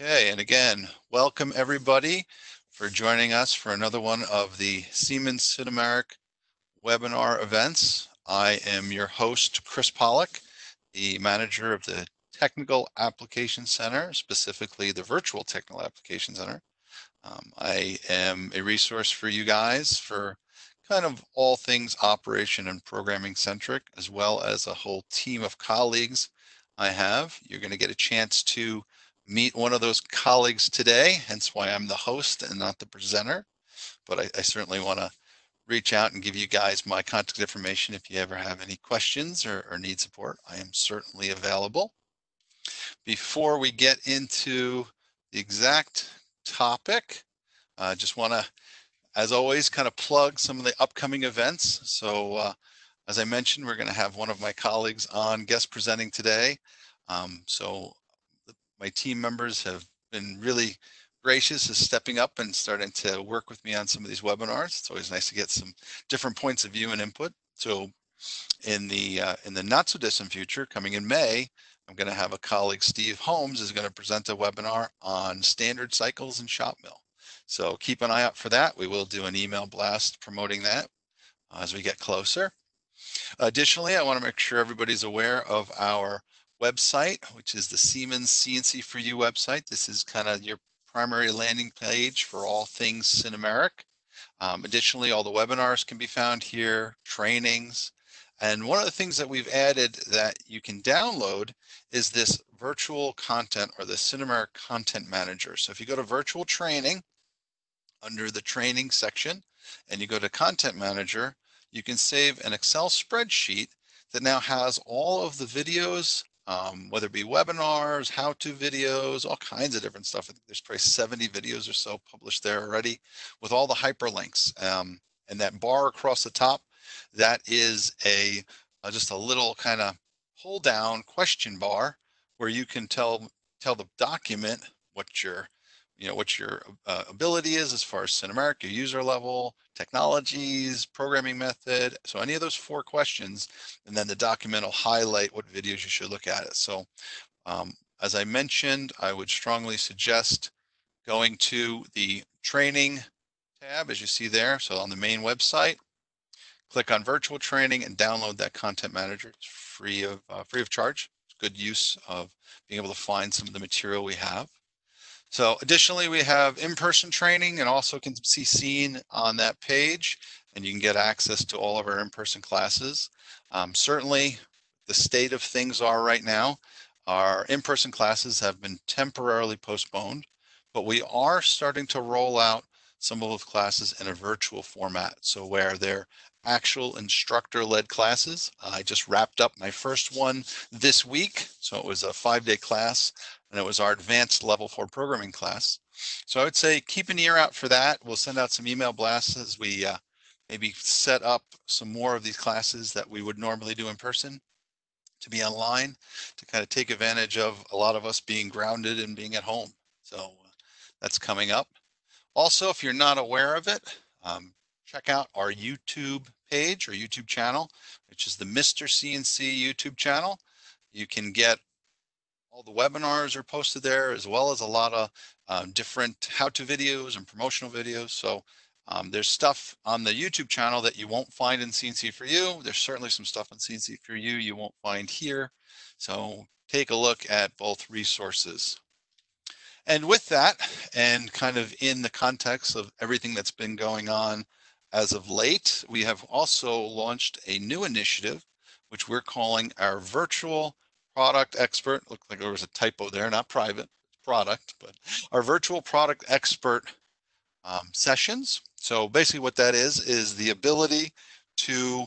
Okay, and again, welcome everybody for joining us for another one of the Sinumerik webinar events. I am your host, Chris Pollock, the manager of the Technical Application Center, specifically the Virtual Technical Application Center. I am a resource for you guys for kind of all things operation and programming centric, as well as a whole team of colleagues I have. You're going to get a chance to meet one of those colleagues today, hence why I'm the host and not the presenter. But I certainly want to reach out and give you guys my contact information if you ever have any questions or need support. I am certainly available. Before we get into the exact topic, I just want to, as always, kind of plug some of the upcoming events. So as I mentioned, we're going to have one of my colleagues on guest presenting today. My team members have been really gracious as stepping up and starting to work with me on some of these webinars. It's always nice to get some different points of view and input. So in the not so distant future, coming in May, I'm going to have a colleague, Steve Holmes, is going to present a webinar on standard cycles and shop mill. So keep an eye out for that. We will do an email blast promoting that as we get closer. Additionally, I want to make sure everybody's aware of our website, which is the Siemens CNC for You website. This is kind of your primary landing page for all things Sinumerik. Additionally, all the webinars can be found here, trainings. And one of the things that we've added that you can download is this virtual content or the Sinumerik Content Manager. So if you go to virtual training under the training section and you go to Content Manager, you can save an Excel spreadsheet that now has all of the videos, whether it be webinars, how-to videos, all kinds of different stuff. I think there's probably 70 videos or so published there already with all the hyperlinks. And that bar across the top, that is just a little kind of hold down question bar where you can tell the document what your ability is as far as Sinumerik, your user level, technologies, programming method. So any of those 4 questions, and then the document will highlight what videos you should look at it. So as I mentioned, I would strongly suggest going to the training tab, as you see there. So on the main website, click on virtual training and download that content manager. It's free of charge. It's good use of being able to find some of the material we have. So additionally, we have in-person training and also can be seen on that page, and you can get access to all of our in-person classes. Certainly, the state of things are right now, our in-person classes have been temporarily postponed, but we are starting to roll out some of those classes in a virtual format. So where they're actual instructor-led classes. I just wrapped up my first one this week. So it was a 5-day class, and it was our advanced level 4 programming class. So I would say keep an ear out for that. We'll send out some email blasts as we maybe set up some more of these classes that we would normally do in person to be online, to kind of take advantage of a lot of us being grounded and being at home. So that's coming up. Also, if you're not aware of it, check out our YouTube page or YouTube channel, which is the Mr. CNC YouTube channel. You can get all the webinars are posted there, as well as a lot of different how-to videos and promotional videos. So there's stuff on the YouTube channel that you won't find in CNC for You. There's certainly some stuff on CNC for You you won't find here. So take a look at both resources. And with that, and kind of in the context of everything that's been going on as of late, we have also launched a new initiative, which we're calling our Virtual Product Expert. Looked like there was a typo there, not private, product, but our Virtual Product Expert sessions. So basically what that is the ability to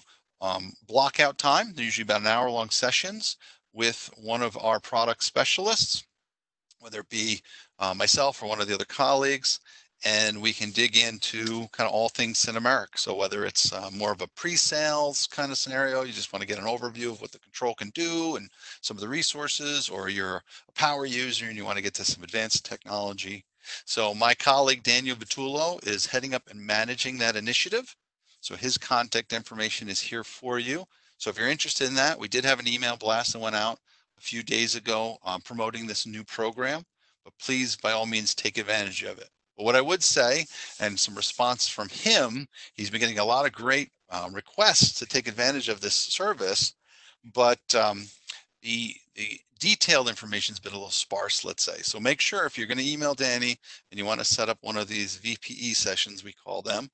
block out time. They're usually about an hour-long sessions with one of our product specialists, whether it be myself or one of the other colleagues, and we can dig into kind of all things Sinumerik. So whether it's more of a pre-sales kind of scenario, you just want to get an overview of what the control can do and some of the resources, or you're a power user and you want to get to some advanced technology. So my colleague, Daniel Vitullo, is heading up and managing that initiative. So his contact information is here for you. So if you're interested in that, we did have an email blast that went out a few days ago promoting this new program. but please, by all means, take advantage of it. But what I would say, and some response from him, he's been getting a lot of great requests to take advantage of this service, but the detailed information has been a little sparse, let's say. So make sure if you're going to email Danny and you want to set up one of these VPE sessions, we call them,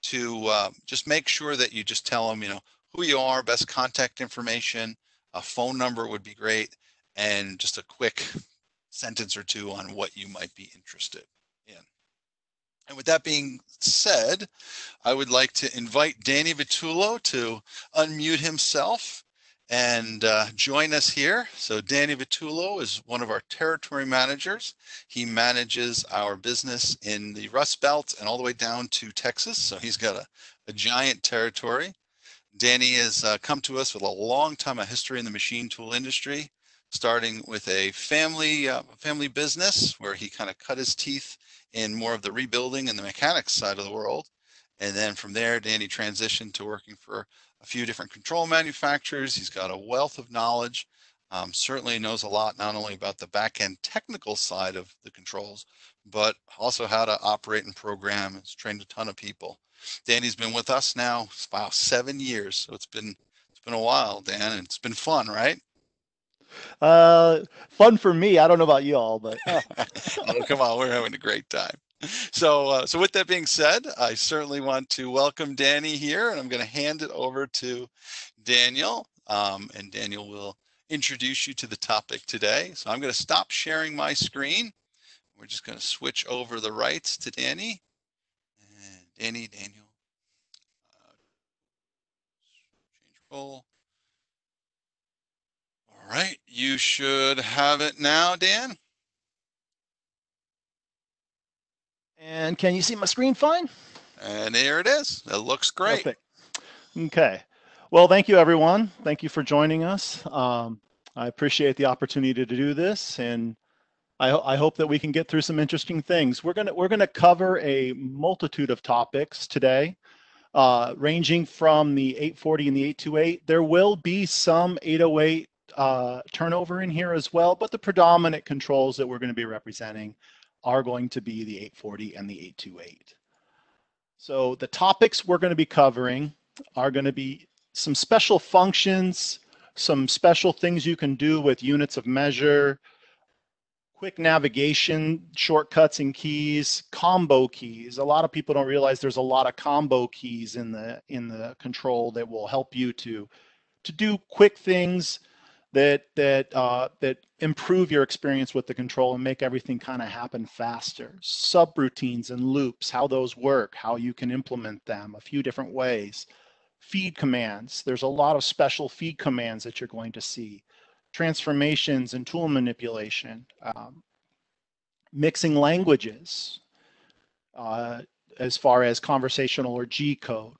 to just make sure that you just tell him, who you are, best contact information, a phone number would be great, and just a quick sentence or two on what you might be interested in. And with that being said, I would like to invite Danny Vitullo to unmute himself and join us here. So Danny Vitullo is one of our territory managers. He manages our business in the Rust Belt and all the way down to Texas. So he's got a giant territory. Danny has come to us with a long time of history in the machine tool industry, starting with a family business where he kind of cut his teeth in more of the rebuilding and the mechanics side of the world. And then from there, Danny transitioned to working for a few different control manufacturers. He's got a wealth of knowledge, certainly knows a lot, not only about the back-end technical side of the controls, but also how to operate and program. He's trained a ton of people. Danny's been with us now about 7 years, so it's been a while, Dan, and it's been fun, right? Fun for me. I don't know about you all, but Oh, come on, we're having a great time. So with that being said, I certainly want to welcome Danny here, and I'm going to hand it over to Daniel, and Daniel will introduce you to the topic today. So I'm going to stop sharing my screen. We're just going to switch over the rights to Danny. And Daniel, change role. All right, you should have it now, Dan. and can you see my screen fine? And there it is. It looks great. Perfect. Okay. Well, thank you, everyone. Thank you for joining us. I appreciate the opportunity to do this, and I hope that we can get through some interesting things. We're gonna cover a multitude of topics today, ranging from the 840 and the 828. There will be some 808 turnover in here as well, but the predominant controls that we're going to be representing are going to be the 840 and the 828. So the topics we're going to be covering are going to be some special functions, some special things you can do with units of measure, quick navigation, shortcuts and keys, combo keys. A lot of people don't realize there's a lot of combo keys in the control that will help you to do quick things that improve your experience with the control and make everything kind of happen faster. Subroutines and loops, how those work, how you can implement them, a few different ways. Feed commands, there's a lot of special feed commands that you're going to see. Transformations and tool manipulation. Mixing languages as far as conversational or G code.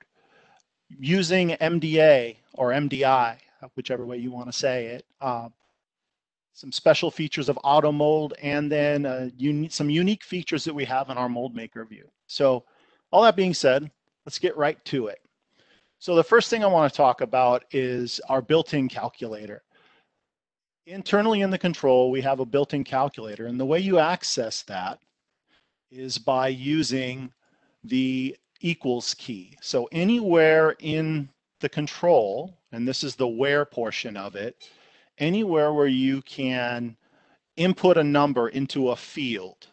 Using MDA or MDI, whichever way you want to say it. Some special features of auto mold, and then some unique features that we have in our mold maker view. So all that being said, let's get right to it. So the first thing I want to talk about is our built-in calculator. Internally in the control, we have a built-in calculator, and the way you access that is by using the equals key. So anywhere in the control, and this is the where portion of it, anywhere where you can input a number into a field,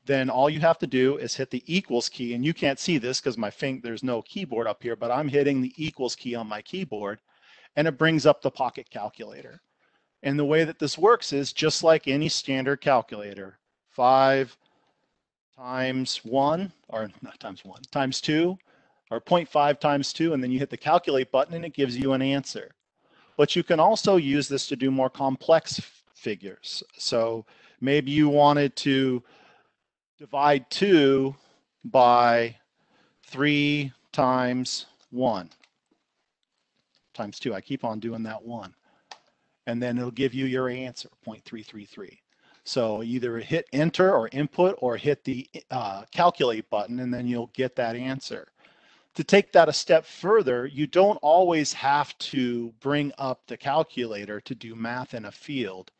then all you have to do is hit the equals key, and you can't see this because there's no keyboard up here, but I'm hitting the equals key on my keyboard, and it brings up the pocket calculator. And the way that this works is just like any standard calculator. 5 times 1, or not times 1, times 2, or 0.5 times 2, and then you hit the calculate button and it gives you an answer. But you can also use this to do more complex figures. So maybe you wanted to divide 2 by 3 times 1 times 2. I keep on doing that 1. And then it'll give you your answer, 0.333. So either hit enter or input or hit the calculate button, and then you'll get that answer. To take that a step further, you don't always have to bring up the calculator to do math in a field.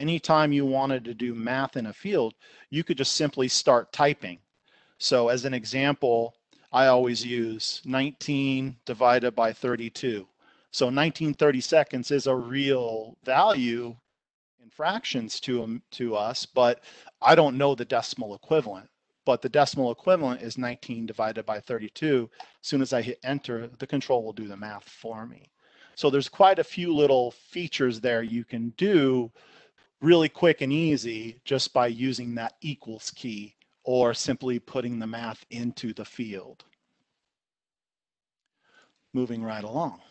anytime you wanted to do math in a field, you could just simply start typing. So as an example, I always use 19 divided by 32. So 19/32 is a real value in fractions to us, but I don't know the decimal equivalent. But the decimal equivalent is 19 divided by 32. As soon as I hit enter, the control will do the math for me. So there's quite a few little features there you can do really quick and easy just by using that equals key or simply putting the math into the field. Moving right along.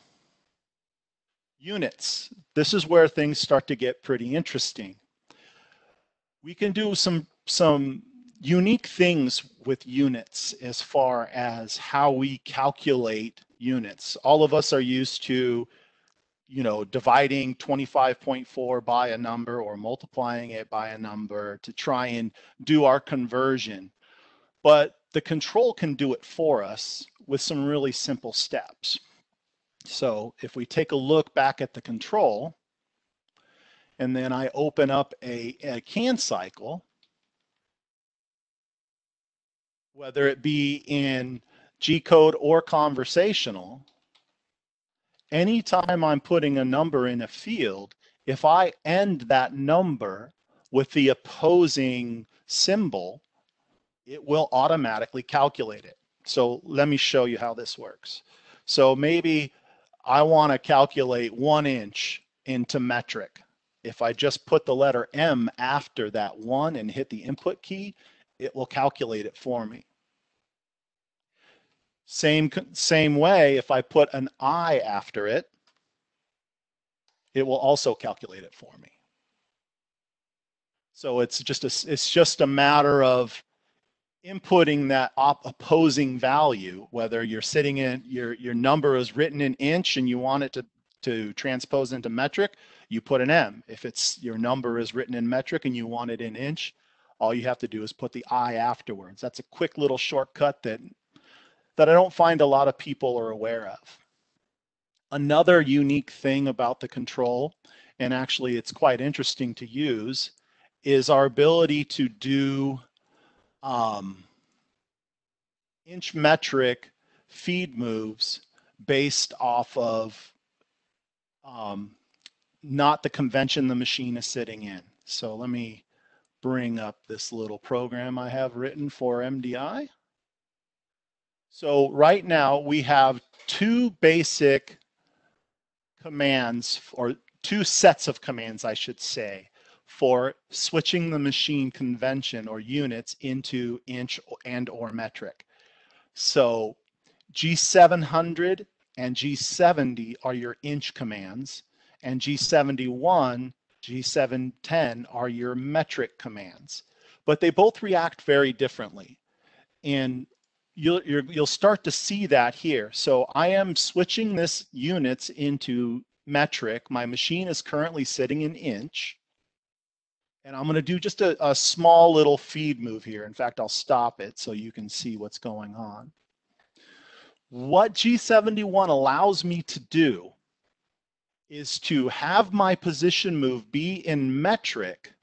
Units. This is where things start to get pretty interesting. We can do some unique things with units as far as how we calculate units. All of us are used to, dividing 25.4 by a number or multiplying it by a number to try and do our conversion. But the control can do it for us with some really simple steps. So if we take a look back at the control, and then I open up a can cycle, whether it be in G-code or conversational, anytime I'm putting a number in a field, if I end that number with the opposing symbol, it will automatically calculate it. So let me show you how this works. So maybe I want to calculate 1 inch into metric. If I just put the letter M after that 1 and hit the input key, it will calculate it for me. Same way, if I put an I after it, it will also calculate it for me. So it's just a matter of inputting that opposing value, whether you're sitting in your number is written in inch and you want it to transpose into metric, you put an M. If it's your number is written in metric and you want it in inch, all you have to do is put the I afterwards. That's a quick little shortcut that I don't find a lot of people are aware of. Another unique thing about the control, and actually it's quite interesting to use, is our ability to do inch metric feed moves based off of not the convention the machine is sitting in. So let me bring up this little program I have written for MDI. So right now we have two basic commands, or two sets of commands, I should say, for switching the machine convention or units into inch and or metric. So G700 and G70 are your inch commands, and G71, G710 are your metric commands. But they both react very differently. And you'll start to see that here. So I am switching this units into metric. My machine is currently sitting in inch. And I'm going to do just a small little feed move here. In fact, I'll stop it so you can see what's going on. What G71 allows me to do is to have my position move be in metric,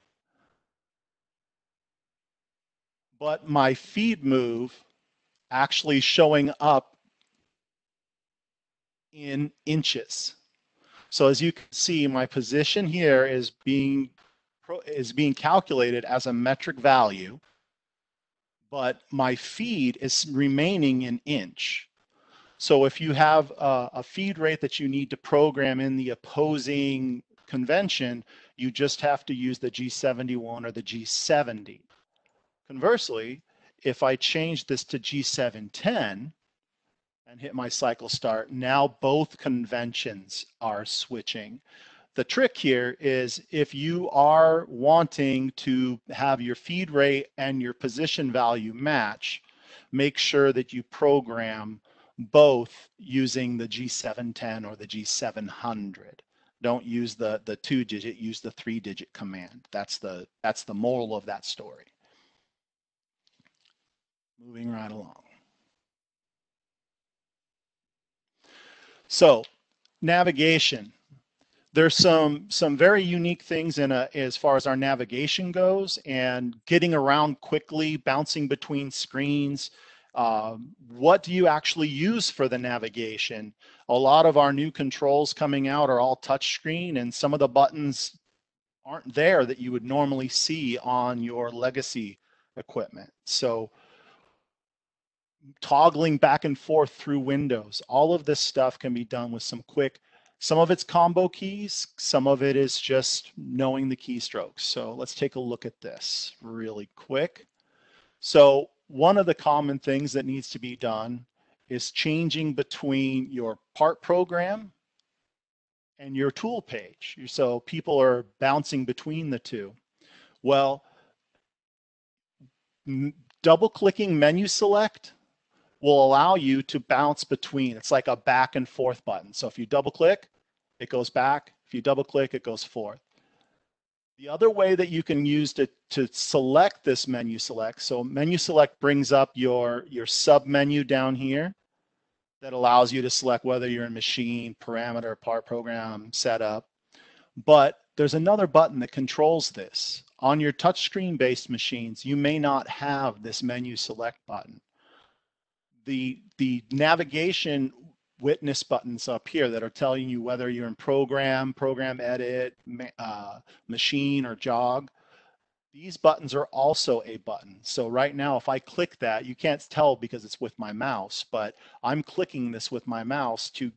but my feed move actually showing up in inches. So as you can see, my position here is being calculated as a metric value, but my feed is remaining in inch. So if you have a feed rate that you need to program in the opposing convention, you just have to use the G71 or the G70. Conversely, if I change this to G710 and hit my cycle start, now both conventions are switching. The trick here is if you are wanting to have your feed rate and your position value match, make sure that you program both using the G710 or the G700. Don't use the 2-digit, use the 3-digit command. That's the moral of that story. Moving right along. So navigation. There's some very unique things as far as our navigation goes, and getting around quickly, bouncing between screens. What do you actually use for the navigation? A lot of our new controls coming out are all touchscreen, and some of the buttons aren't there that you would normally see on your legacy equipment. So toggling back and forth through windows, all of this stuff can be done with some of it's combo keys, some of it is just knowing the keystrokes. So let's take a look at this really quick. So one of the common things that needs to be done is changing between your part program and your tool page. So people are bouncing between the two. Well, double clicking menu select will allow you to bounce between. It's like a back and forth button. So if you double click, it goes back. If you double click, it goes forth. The other way that you can use to select this menu select, so menu select brings up your sub menu down here that allows you to select whether you're in machine, parameter, part program, setup. But there's another button that controls this. On your touchscreen based machines, you may not have this menu select button. The navigation witness buttons up here that are telling you whether you're in program edit, machine, or jog, these buttons are also a button. So right now, if I click that, you can't tell because it's with my mouse, but I'm clicking this with my mouse to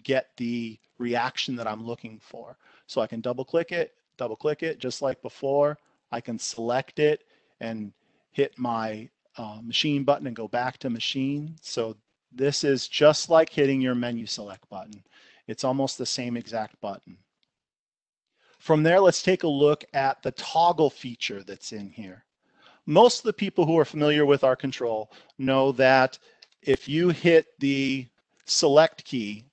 get the reaction that I'm looking for. So I can double click it, just like before. I can select it and hit my machine button and go back to machine. So this is just like hitting your menu select button. It's almost the same exact button. From there, let's take a look at the toggle feature that's in here. Most of the people who are familiar with our control know that if you hit the select key,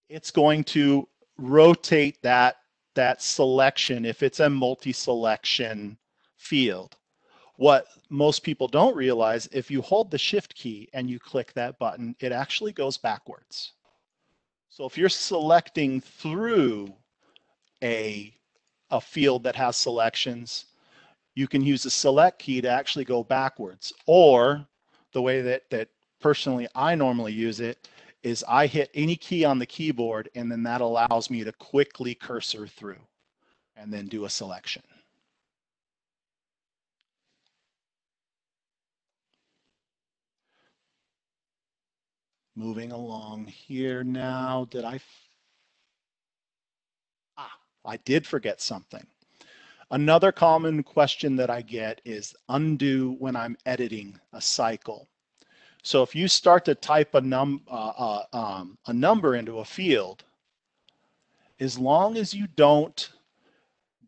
it's going to rotate that selection if it's a multi-selection field. What most people don't realize, if you hold the shift key and you click that button, it actually goes backwards. So if you're selecting through a field that has selections, you can use the select key to actually go backwards. Or the way that personally I normally use it is I hit any key on the keyboard, and then that allows me to quickly cursor through and then do a selection. Moving along here now, I did forget something. Another common question that I get is undo when I'm editing a cycle. So if you start to type a number into a field, as long as you don't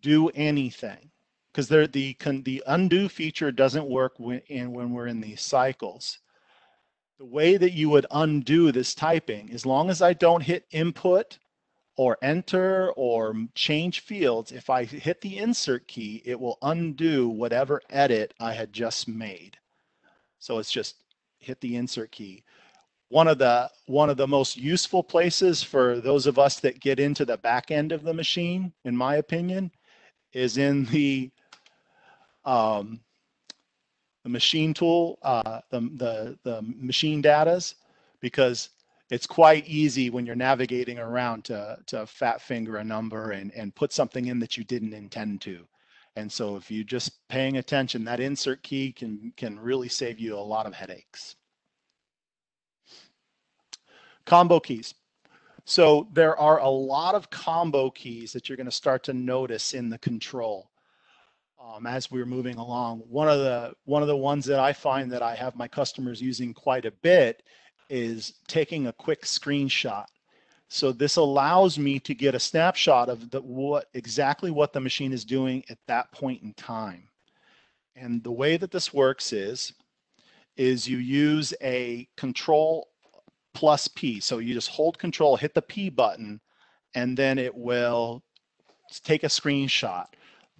do anything, because the undo feature doesn't work when we're in these cycles. The way that you would undo this typing, as long as I don't hit input or enter or change fields, if I hit the insert key, it will undo whatever edit I had just made. So it's just hit the insert key. One of the most useful places for those of us that get into the back end of the machine, in my opinion, is in the machine tool, the machine datas, because it's quite easy when you're navigating around to fat finger a number and put something in that you didn't intend to. And so if you're just paying attention, that insert key can really save you a lot of headaches. Combo keys. So there are a lot of combo keys that you're going to start to notice in the control as we're moving along. One of the ones that I find that I have my customers using quite a bit is taking a quick screenshot. So this allows me to get a snapshot of exactly what the machine is doing at that point in time. And the way that this works is you use a control plus P. So you just hold control, hit the P button, and then it will take a screenshot.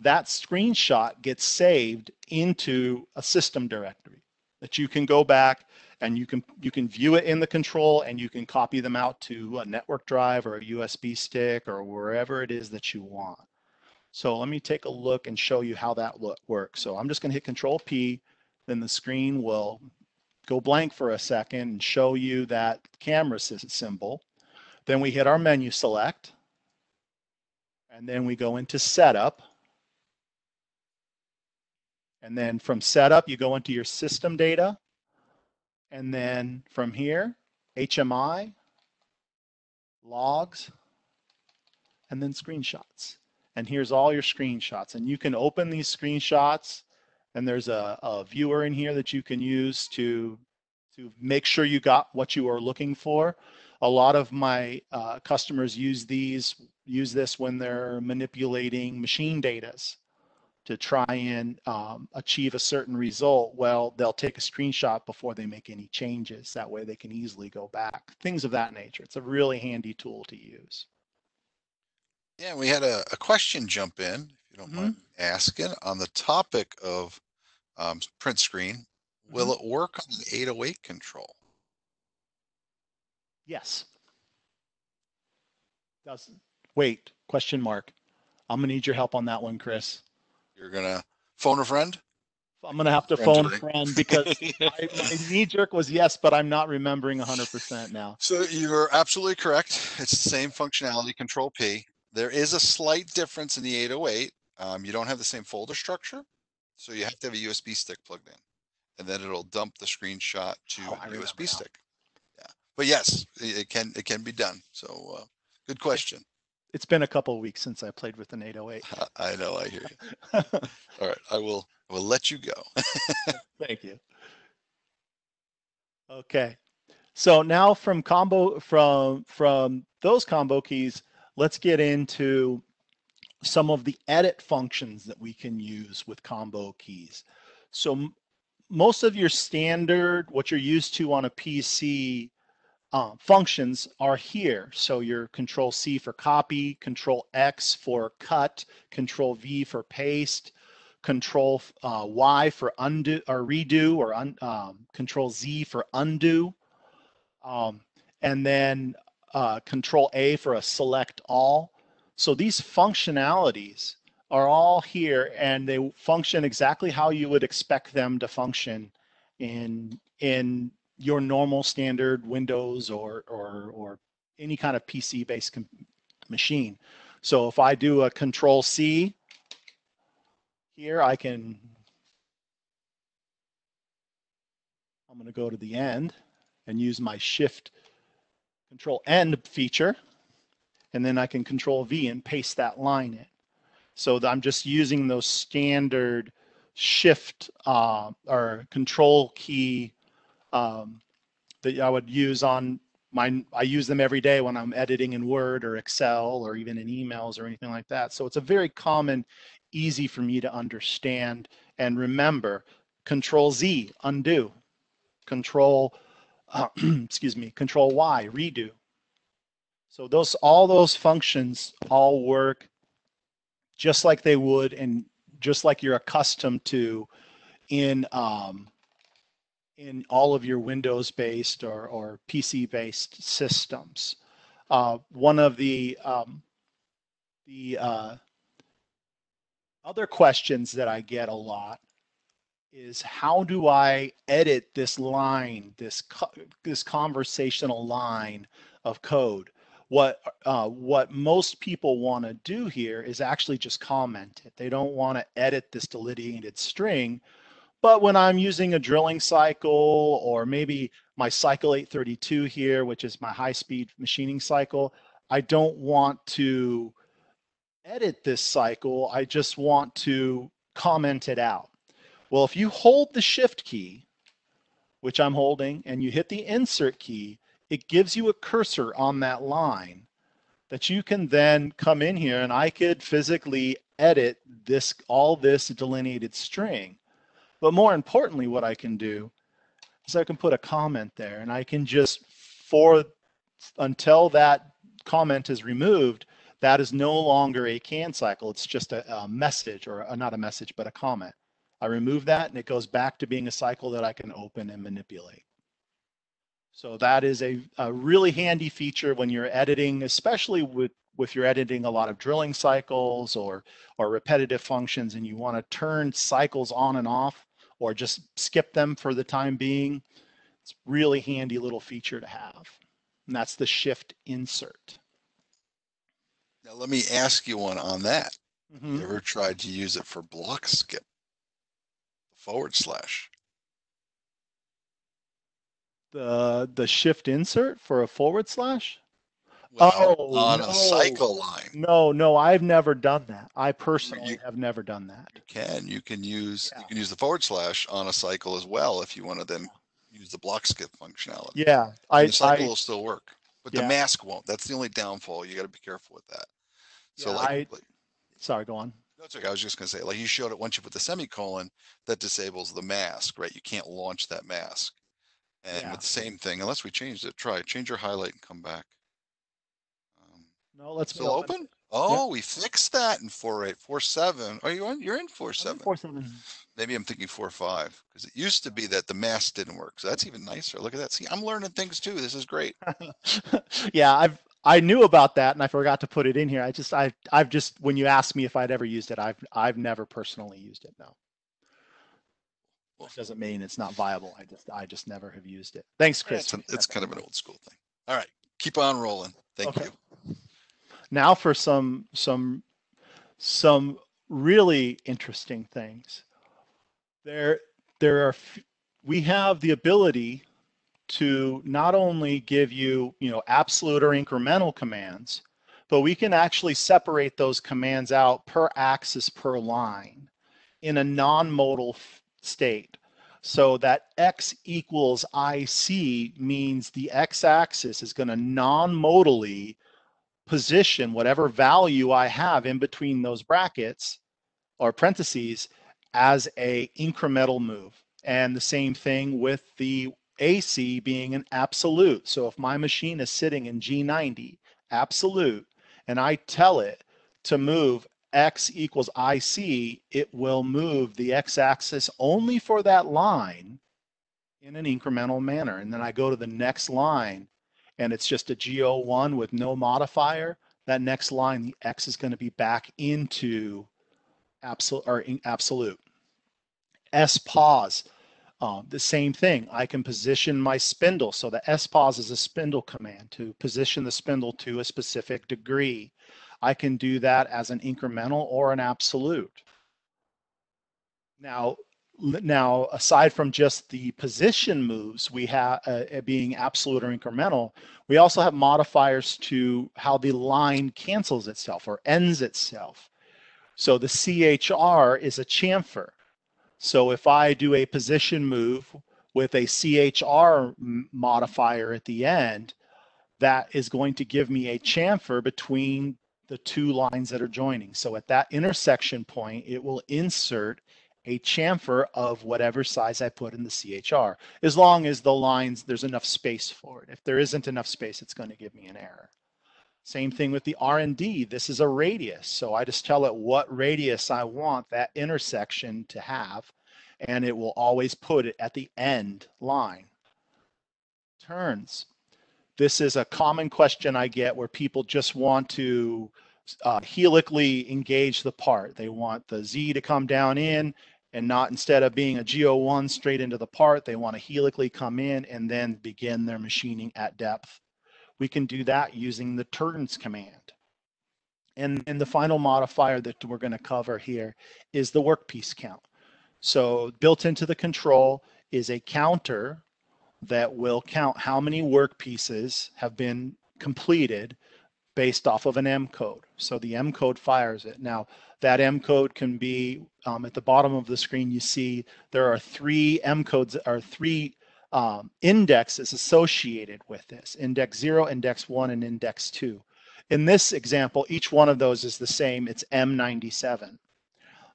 That screenshot gets saved into a system directory that you can go back and you can view it in the control, and you can copy them out to a network drive or a USB stick or wherever it is that you want. So let me take a look and show you how that works. So I'm just going to hit Control P, then the screen will go blank for a second and show you that camera symbol. Then we hit our menu select, and then we go into setup. And then from setup, you go into your system data. And then from here, HMI, logs, and then screenshots. And here's all your screenshots. And you can open these screenshots, and there's a viewer in here that you can use to make sure you got what you are looking for. A lot of my customers use this when they're manipulating machine data to try and achieve a certain result. Well, they'll take a screenshot before they make any changes. That way they can easily go back. Things of that nature. It's a really handy tool to use. Yeah, we had a question jump in, if you don't mind asking, on the topic of print screen. Will it work on the 808 control? Yes. Does wait, question mark. I'm gonna need your help on that one, Chris. You're gonna phone a friend? I'm gonna have to phone a friend because my knee jerk was yes, but I'm not remembering 100% now. So you're absolutely correct. It's the same functionality, Control P. There is a slight difference in the 808. You don't have the same folder structure, so you have to have a USB stick plugged in, and then it'll dump the screenshot to a USB stick. Yeah, but yes, it can be done. So good question. It's been a couple of weeks since I played with an 808. I know, I hear you. All right, I will let you go. Thank you. Okay. So now from those combo keys, let's get into some of the edit functions that we can use with combo keys. So most of your standard, what you're used to on a PC functions are here. So your Control C for copy, Control X for cut, Control V for paste, Control Y for undo or redo, or Control Z for undo, and then Control A for a select all. So these functionalities are all here, and they function exactly how you would expect them to function in your normal standard Windows or any kind of PC-based machine. So if I do a Control C here, I'm going to go to the end and use my Shift Control End feature, and then I can Control V and paste that line in. So I'm just using those standard Shift or Control key that I would use on I use them every day when I'm editing in Word or Excel or even in emails or anything like that. So it's a very common, easy for me to understand and remember. Control Z, undo. Control, excuse me, Control Y, redo. So all those functions all work just like they would and just like you're accustomed to in all of your Windows-based or PC-based systems. One of the other questions that I get a lot is, how do I edit this line, this conversational line of code? What most people want to do here is actually just comment it. They don't want to edit this delineated string. But when I'm using a drilling cycle, or maybe my cycle 832 here, which is my high-speed machining cycle, I don't want to edit this cycle. I just want to comment it out. Well, if you hold the Shift key, which I'm holding, and you hit the Insert key, it gives you a cursor on that line that you can then come in here, and I could physically edit all this delineated string. But more importantly, what I can do is I can put a comment there, and I can just, until that comment is removed, that is no longer a can cycle. It's just a message, or not a message, but a comment. I remove that, and it goes back to being a cycle that I can open and manipulate. So that is a really handy feature when you're editing, especially with you're editing a lot of drilling cycles or repetitive functions and you want to turn cycles on and off or just skip them for the time being. It's really handy little feature to have. And that's the shift insert. Now let me ask you one on that. You Mm-hmm. ever tried to use it for block skip, forward slash? The shift insert for a forward slash? Well, Oh, on a no. cycle line, No, I've never done that. I you, personally you have never done that. you Yeah. can use the forward slash on a cycle as well if you want to then use the block skip functionality. Yeah. And the cycle will still work, but the Yeah. mask won't. That's the only downfall. You got to be careful with that. So Yeah. Sorry, go on. that's okay. I was just gonna say, like you showed it once you put the semicolon, that disables the mask, right? You can't launch that mask. And Yeah. with the same thing, unless we changed it, change your highlight and come back. Um, No, let's me Still open open? it. Yeah. Oh, we fixed that in 4.8, 4.7. Are you on? You're in I'm in 4.7. 4.7. Maybe I'm thinking 4.5 because it used to be that the mask didn't work. So that's even nicer. Look at that. See, I'm learning things too. This is great. Yeah, I knew about that and I forgot to put it in here. I've just when you asked me if I'd ever used it, I've never personally used it. No. Well, That doesn't mean it's not viable. I just never have used it. Thanks, yeah, Chris, for it's that kind of an reminder. old school thing. All right, keep on rolling. Thank Okay. you. Now for some really interesting things. There there are we have the ability to not only give you, absolute or incremental commands, but we can actually separate those commands out per axis per line in a non-modal state. So that x equals IC means the x-axis is going to non-modally position whatever value I have in between those brackets or parentheses as a incremental move. And the same thing with the AC being an absolute. So if my machine is sitting in G90 absolute and I tell it to move X equals IC, it will move the X axis only for that line in an incremental manner. And then I go to the next line and it's just a GO1 with no modifier. That next line, the X is going to be back into absolute. S pause, the same thing. I can position my spindle. So the S pause is a spindle command to position the spindle to a specific degree. I can do that as an incremental or an absolute. Now, aside from just the position moves, we have being absolute or incremental, we also have modifiers to how the line cancels itself or ends itself. So the CHR is a chamfer. So if I do a position move with a CHR modifier at the end, that is going to give me a chamfer between the two lines that are joining. So at that intersection point, it will insert a chamfer of whatever size I put in the CHR, as long as the lines, there's enough space for it. If there isn't enough space, it's going to give me an error. Same thing with the R&D. This is a radius. So I just tell it what radius I want that intersection to have, and it will always put it at the end line. Turns. This is a common question I get where people just want to helically engage the part. They want the Z to come down in and not, instead of being a GO1 straight into the part, they want to helically come in and then begin their machining at depth. We can do that using the turns command. And the final modifier that we're going to cover here is the workpiece count. So built into the control is a counter that will count how many work pieces have been completed based off of an M code. So the M code fires it. Now that M code can be at the bottom of the screen. You see there are three M codes or three indexes associated with this: index 0, index 1, and index 2. In this example, each one of those is the same. It's M97.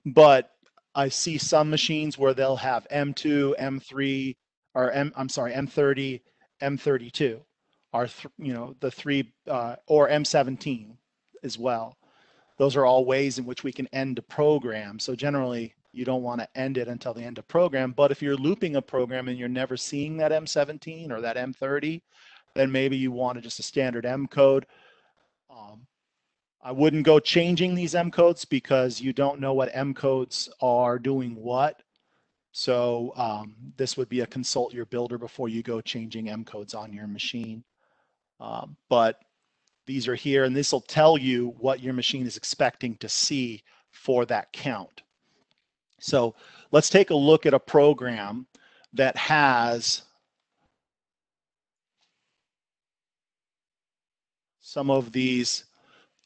But I see some machines where they'll have M2, M3, or I'm sorry, M30, M32 are the three, or M17 as well. Those are all ways in which we can end a program. So generally, you don't want to end it until the end of program. But if you're looping a program and you're never seeing that M17 or that M30, then maybe you want just a standard M code. I wouldn't go changing these M codes because you don't know what M codes are doing what. So this would be a consult your builder before you go changing M codes on your machine. But these are here, and this will tell you what your machine is expecting to see for that count. So let's take a look at a program that has some of these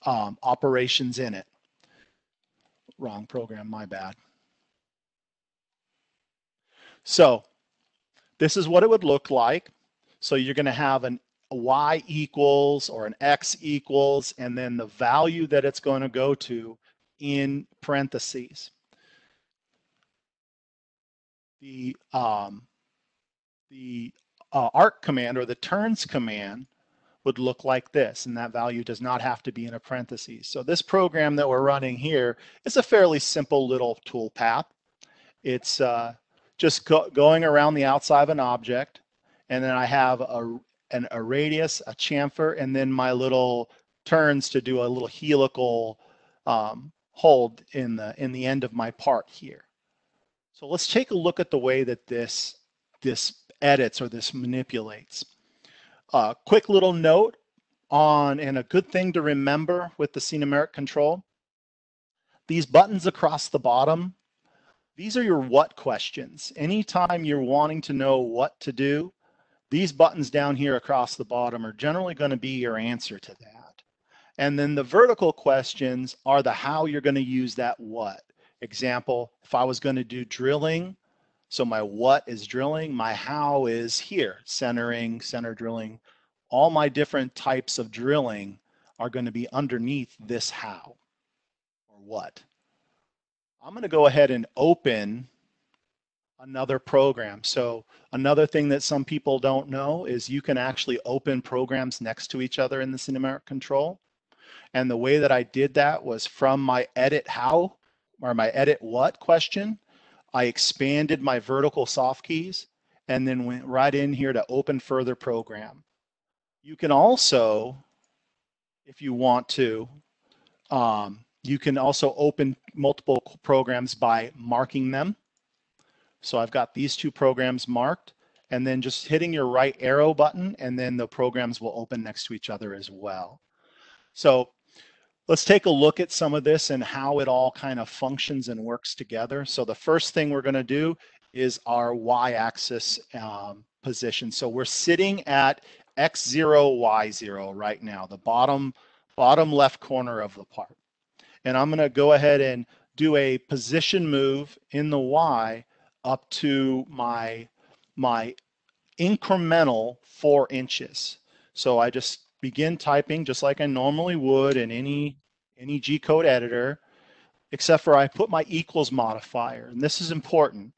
operations in it. Wrong program, my bad. So this is what it would look like. So you're going to have a y equals or an x equals, and then the value that it's going to go to in parentheses. The arc command or the turns command would look like this, and that value does not have to be in a parentheses. So this program that we're running here is a fairly simple little tool path. It's just going around the outside of an object, and then I have a radius, a chamfer, and then my little turns to do a little helical hold in the end of my part here. So let's take a look at the way that this edits or this manipulates. Quick little note on, and a good thing to remember with the Sinumerik control, these buttons across the bottom, these are your what questions. Anytime you're wanting to know what to do, these buttons down here across the bottom are generally going to be your answer to that. And then the vertical questions are the how you're going to use that what. Example, if I was going to do drilling, so my what is drilling, my how is here, centering, center drilling. All my different types of drilling are going to be underneath this how or what. I'm going to go ahead and open another program. So another thing that some people don't know is you can actually open programs next to each other in the Sinumerik control. And the way that I did that was from my edit how or my edit what question, I expanded my vertical soft keys and then went right in here to open further program. You can also, if you want to, you can also open multiple programs by marking them. So I've got these two programs marked, and then just hitting your right arrow button, and then the programs will open next to each other as well. So let's take a look at some of this and how it all kind of functions and works together. So the first thing we're going to do is our y-axis position. So we're sitting at x0, y0 right now, the bottom left corner of the part. And I'm going to go ahead and do a position move in the y up to my incremental 4 inches. So I just begin typing just like I normally would in any G-code editor, except for I put my equals modifier. And this is important.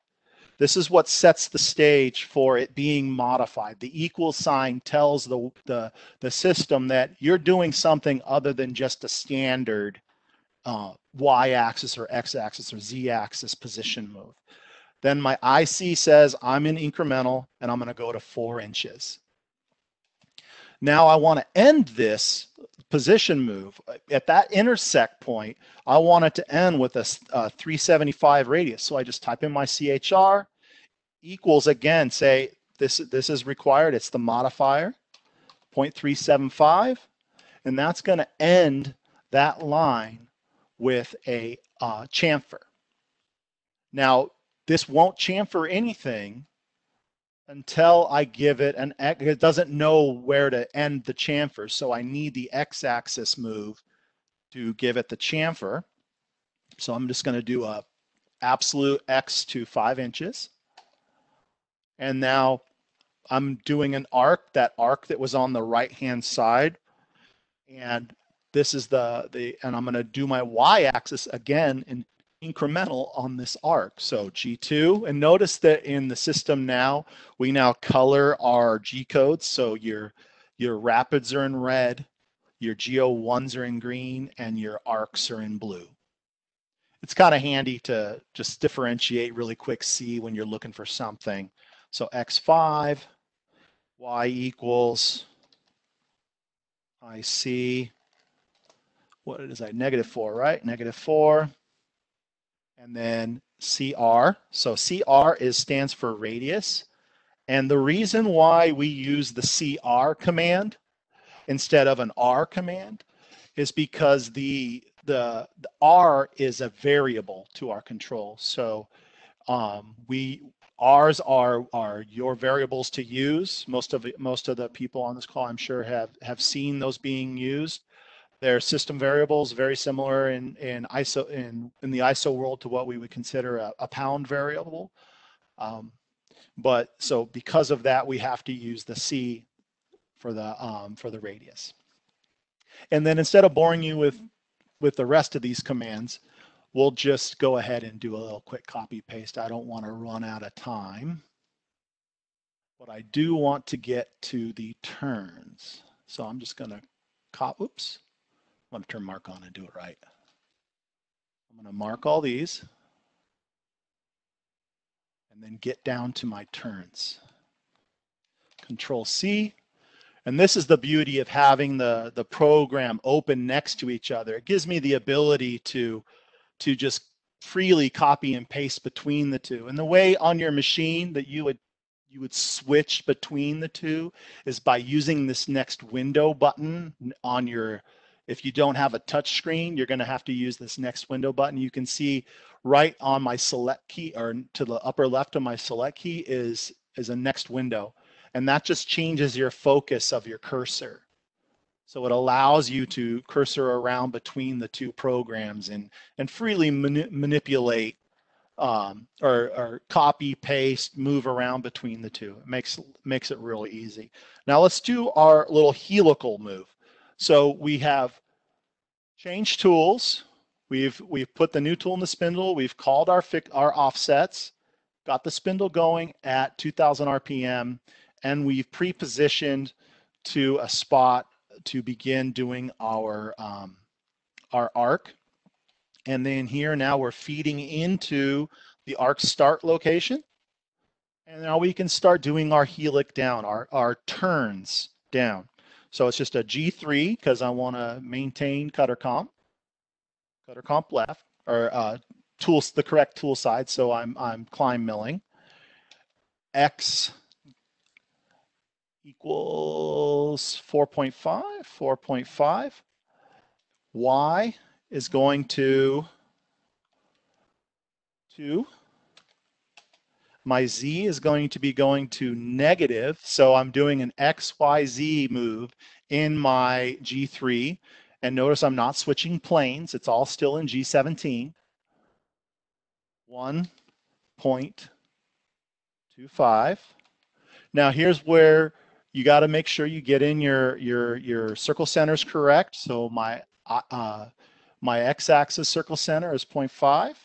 This is what sets the stage for it being modified. The equal sign tells the system that you're doing something other than just a standard y-axis or x-axis or z-axis position move. Then my IC says I'm in incremental, and I'm going to go to 4 inches. Now I want to end this position move. At that intersect point, I want it to end with a 375 radius. So I just type in my CHR, equals, again, say this is required. It's the modifier, 0.375, and that's going to end that line with a chamfer. Now, this won't chamfer anything until I give it an X. It doesn't know where to end the chamfer, so I need the x-axis move to give it the chamfer. So I'm just going to do a absolute X to 5 inches. And now I'm doing an arc, that arc that was on the right-hand side. And this is and I'm going to do my y-axis again in incremental on this arc. So G2, and notice that in the system now, we now color our G codes. So your rapids are in red, your GO1s are in green, and your arcs are in blue. it's kind of handy to just differentiate really quick C when you're looking for something. So x5, y equals IC, what is that, -4, right? -4, and then CR. So CR stands for radius. And the reason why we use the CR command instead of an R command is because the R is a variable to our control. So ours are your variables to use. Most of the people on this call, I'm sure, have seen those being used. They're system variables, very similar in ISO in the ISO world to what we would consider a pound variable. But so because of that, we have to use the C for the radius. And then instead of boring you with the rest of these commands, we'll just go ahead and do a little quick copy paste. I don't want to run out of time, but I do want to get to the turns. So I'm just going to oops, I'm going to turn mark on and do it right. I'm going to mark all these and then get down to my turns. Control C. And this is the beauty of having the program open next to each other. It gives me the ability to just freely copy and paste between the two. And the way on your machine that you would switch between the two is by using this next window button on your, if you don't have a touch screen, you're going to have to use this next window button. You can see right on my select key, or to the upper left of my select key, is a next window. And that just changes your focus of your cursor. So it allows you to cursor around between the two programs and freely manipulate or copy, paste, move around between the two. It makes it really easy. Now let's do our little helical move. So we have changed tools. We've put the new tool in the spindle. We've called our offsets, got the spindle going at 2000 RPM, and we've pre-positioned to a spot to begin doing our arc. And then here now we're feeding into the arc start location. And now we can start doing our helic down, our turns down. So it's just a G3 because I want to maintain cutter comp left, or tools, the correct tool side. So I'm climb milling. X equals 4.5. Y is going to 2. My Z is going to be going to negative. So I'm doing an XYZ move in my G3. And notice I'm not switching planes. It's all still in G17. 1.25. Now here's where you got to make sure you get in your circle centers correct. So my x-axis circle center is 0.5.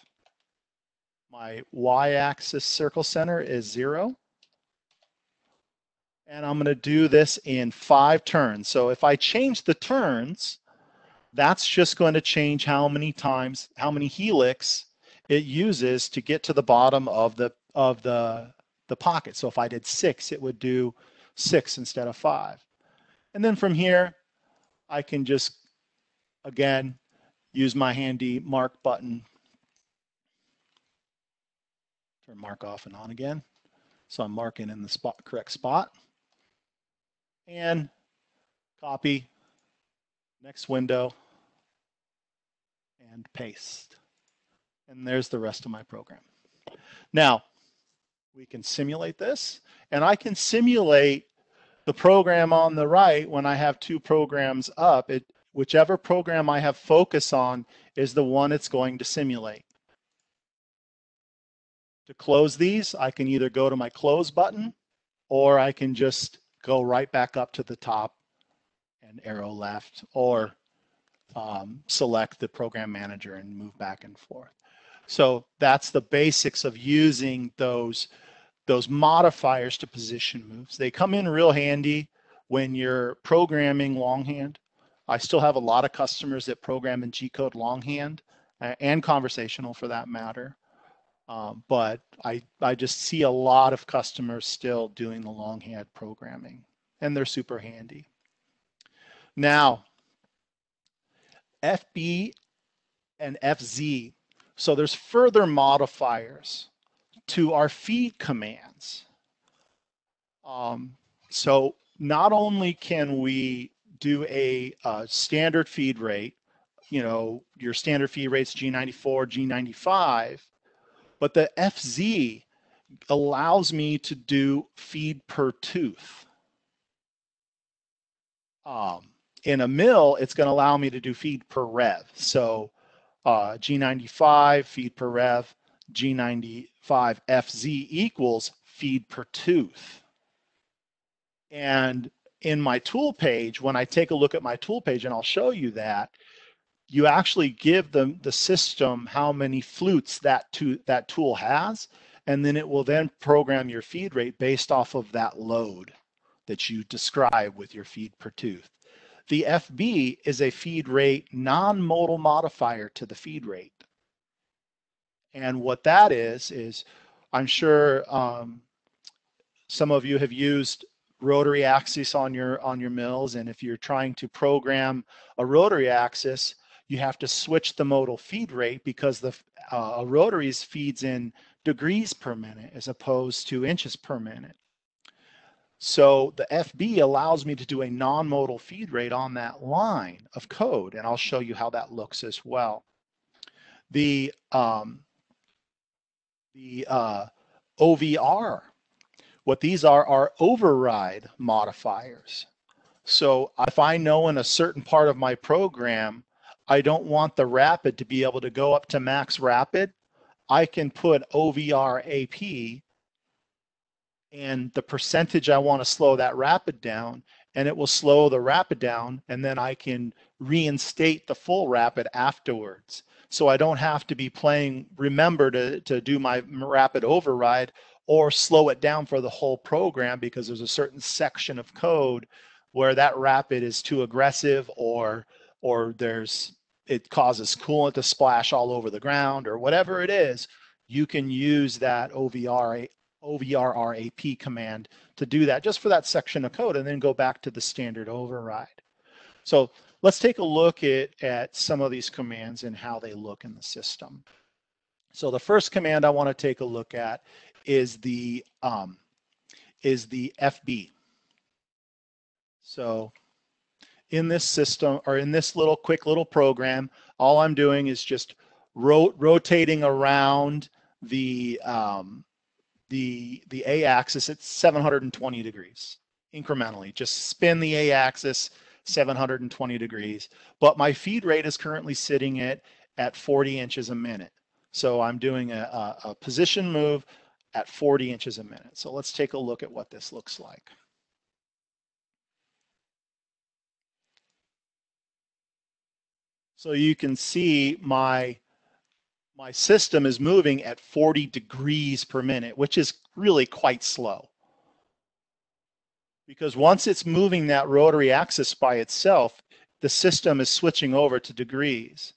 My y-axis circle center is 0. And I'm going to do this in 5 turns. So if I change the turns, that's just going to change how many helix it uses to get to the bottom of the pocket. So if I did 6, it would do 6 instead of 5. And then from here, I can just, again, use my handy mark button. Turn mark off and on again. So I'm marking in the correct spot. And copy, next window, and paste. And there's the rest of my program. Now, we can simulate this, and I can simulate the program on the right when I have 2 programs up. Whichever program I have focus on is the one it's going to simulate. To close these, I can either go to my close button, or I can just go right back up to the top and arrow left, or select the program manager and move back and forth. So that's the basics of using those modifiers to position moves. They come in real handy when you're programming longhand. I still have a lot of customers that program in G-code longhand. and conversational for that matter. But I just see a lot of customers still doing the longhand programming, and they're super handy. Now, FB and FZ. So there's further modifiers to our feed commands. So not only can we do a standard feed rate, you know, your standard feed rate's G94, G95, but the FZ allows me to do feed per tooth. In a mill, it's going to allow me to do feed per rev. So G95, feed per rev, G95 FZ equals feed per tooth. And in my tool page, when I take a look at my tool page, and I'll show you that, you actually give the system how many flutes that tool has, and then it will then program your feed rate based off of that load that you describe with your feed per tooth. The FB is a feed rate non-modal modifier to the feed rate. And what that is I'm sure some of you have used rotary axis on your mills, and if you're trying to program a rotary axis, you have to switch the modal feed rate because the rotaries feeds in degrees per minute as opposed to inches per minute. So the FB allows me to do a non-modal feed rate on that line of code, and I'll show you how that looks as well. The OVR, what these are override modifiers. So if I know in a certain part of my program, I don't want the rapid to be able to go up to max rapid, I can put OVR AP and the percentage I want to slow that rapid down, and it will slow the rapid down, and then I can reinstate the full rapid afterwards. So I don't have to be remember to do my rapid override or slow it down for the whole program because there's a certain section of code where that rapid is too aggressive or it causes coolant to splash all over the ground or whatever it is. You can use that OVRRAP command to do that just for that section of code and then go back to the standard override. So let's take a look at some of these commands and how they look in the system. So the first command I want to take a look at is the FB. So in this system, or in this quick little program, all I'm doing is just rotating around the A-axis at 720 degrees incrementally. Just spin the A-axis 720 degrees. But my feed rate is currently sitting at 40 inches a minute. So I'm doing a position move at 40 inches a minute. So let's take a look at what this looks like. So you can see my system is moving at 40 degrees per minute, which is really quite slow. Because once it's moving that rotary axis by itself, the system is switching over to degrees.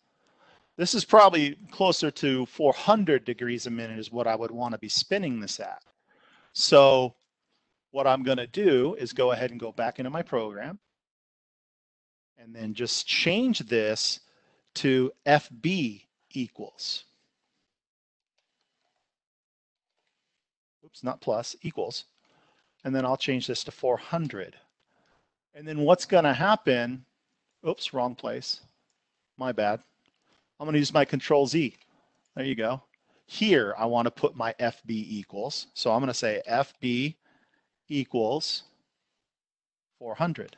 This is probably closer to 400 degrees a minute is what I would want to be spinning this at. So what I'm going to do is go ahead and go back into my program and then just change this to FB equals. Oops, not plus, equals. And then I'll change this to 400. And then what's going to happen, oops, wrong place. My bad. I'm going to use my Control Z. There you go. Here, I want to put my FB equals. So I'm going to say FB equals 400.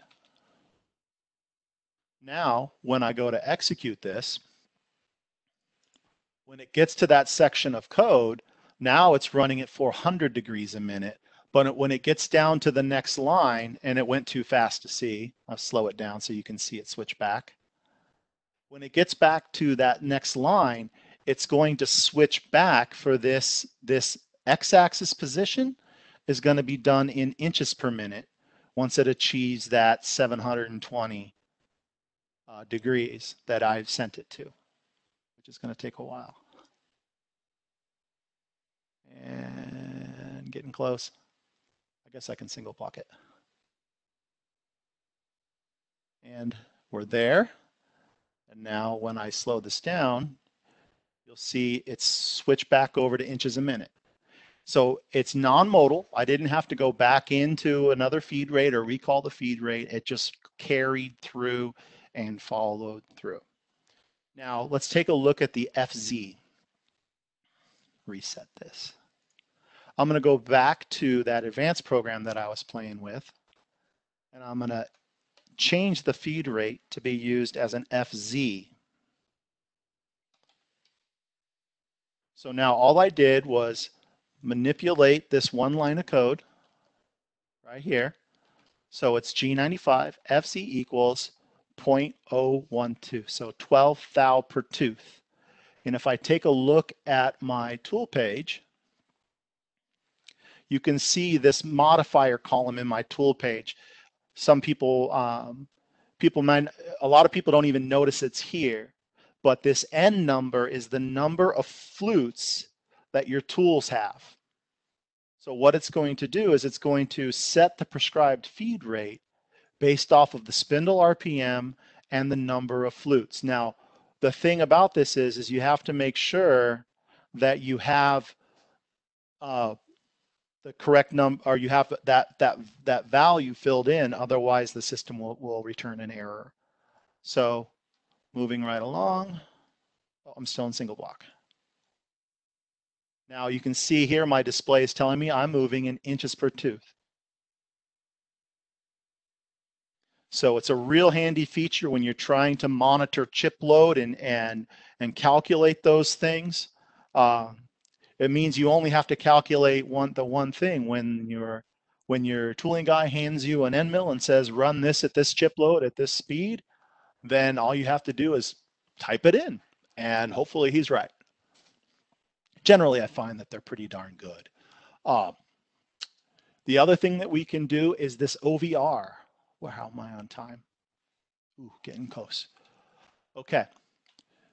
Now, when I go to execute this, when it gets to that section of code, now it's running at 400 degrees a minute. But when it gets down to the next line, and it went too fast to see, I'll slow it down so you can see it switch back. When it gets back to that next line, it's going to switch back for this x-axis position is going to be done in inches per minute once it achieves that 720 degrees that I've sent it to. which is going to take a while. And getting close. I guess I can single block it. And we're there. And now when I slow this down, you'll see it's switched back over to inches a minute. So it's non-modal. I didn't have to go back into another feed rate or recall the feed rate. It just carried through and followed through. Now let's take a look at the FZ. Reset this. I'm going to go back to that advanced program that I was playing with, and I'm going to change the feed rate to be used as an FZ. So now all I did was manipulate this one line of code right here. So it's G95, FZ equals 0.012, so 12 thou per tooth. And if I take a look at my tool page, you can see this modifier column in my tool page. Some people, a lot of people don't even notice it's here, but this N number is the number of flutes that your tools have. So what it's going to do is it's going to set the prescribed feed rate based off of the spindle RPM and the number of flutes. Now, the thing about this is you have to make sure that you have the correct number, or you have that value filled in. Otherwise, the system will return an error. So, moving right along. Oh, I'm still in single block. Now you can see here my display is telling me I'm moving in inches per tooth. So it's a real handy feature when you're trying to monitor chip load and calculate those things. It means you only have to calculate the one thing. When your tooling guy hands you an end mill and says run this at this chip load at this speed, then all you have to do is type it in, and hopefully he's right. Generally, I find that they're pretty darn good. The other thing that we can do is this OVR. Well, how am I on time? Ooh, getting close. Okay.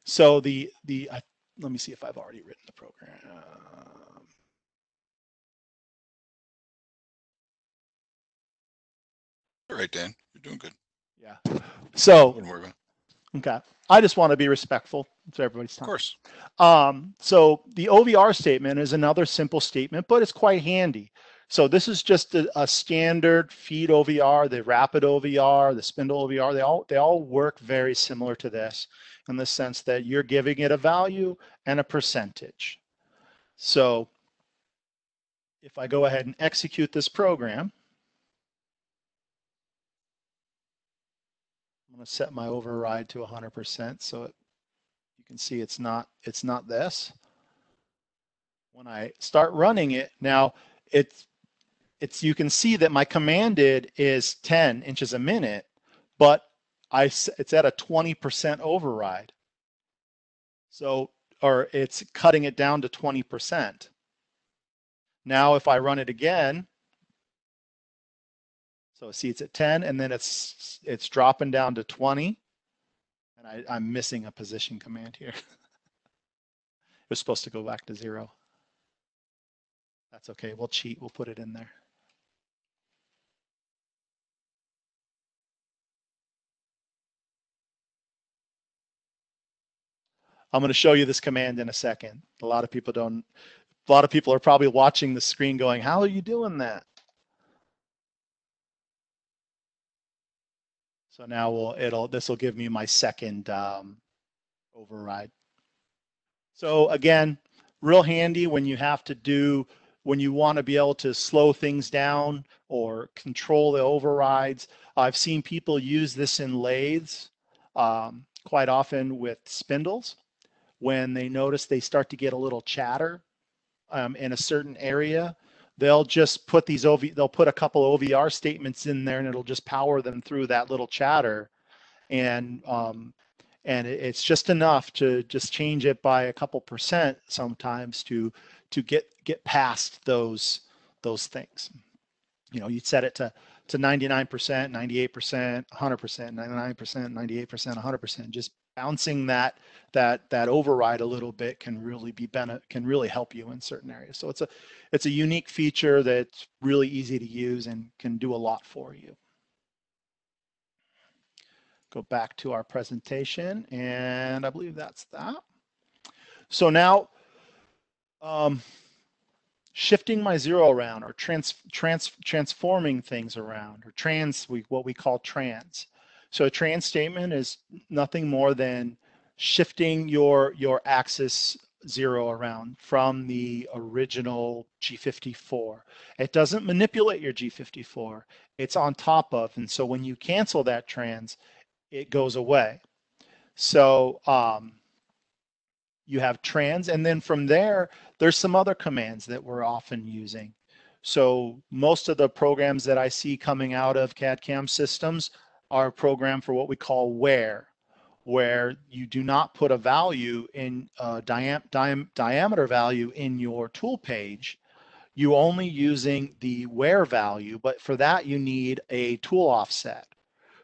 So let me see if I've already written the program. All right, Dan, you're doing good. Yeah. So, Wouldn't worry about it. okay. I just want to be respectful to everybody's time. Of course. So the OVR statement is another simple statement, but it's quite handy. So this is just a standard feed OVR, the rapid OVR, the spindle OVR. They all work very similar to this in the sense that you're giving it a value and a percentage. So if I go ahead and execute this program, I'm going to set my override to 100%. So you can see it's not this. When I start running it, now you can see that my commanded is 10 inches a minute, but it's at a 20% override. So, or it's cutting it down to 20%. Now, if I run it again, so see it's at 10 and then it's dropping down to 20. And I'm missing a position command here. It was supposed to go back to 0. That's okay, we'll cheat, we'll put it in there. I'm going to show you this command in a second. A lot of people are probably watching the screen going, how are you doing that? So now this will give me my second override. So again, real handy when you want to be able to slow things down or control the overrides. I've seen people use this in lathes quite often with spindles. When they notice they start to get a little chatter in a certain area, they'll just put they'll put a couple OVR statements in there, and it'll just power them through that little chatter. And it's just enough to just change it by a couple percent sometimes to get past those things. You know, you'd set it to 99%, 98%, 100%, 99%, 98%, 100%. Just bouncing that override a little bit can really help you in certain areas. So it's a unique feature that's really easy to use and can do a lot for you. Go back to our presentation, and I believe that's that. So now, shifting my zero around, or transforming things around, or what we call trans. So a trans statement is nothing more than shifting your axis zero around from the original G54. It doesn't manipulate your G54. It's on top of, and so when you cancel that trans, it goes away. So you have trans, and then from there, there's some other commands that we're often using. So most of the programs that I see coming out of CAD/CAM systems are programmed for what we call where you do not put a value in diameter value in your tool page. You only using the where value, but for that you need a tool offset.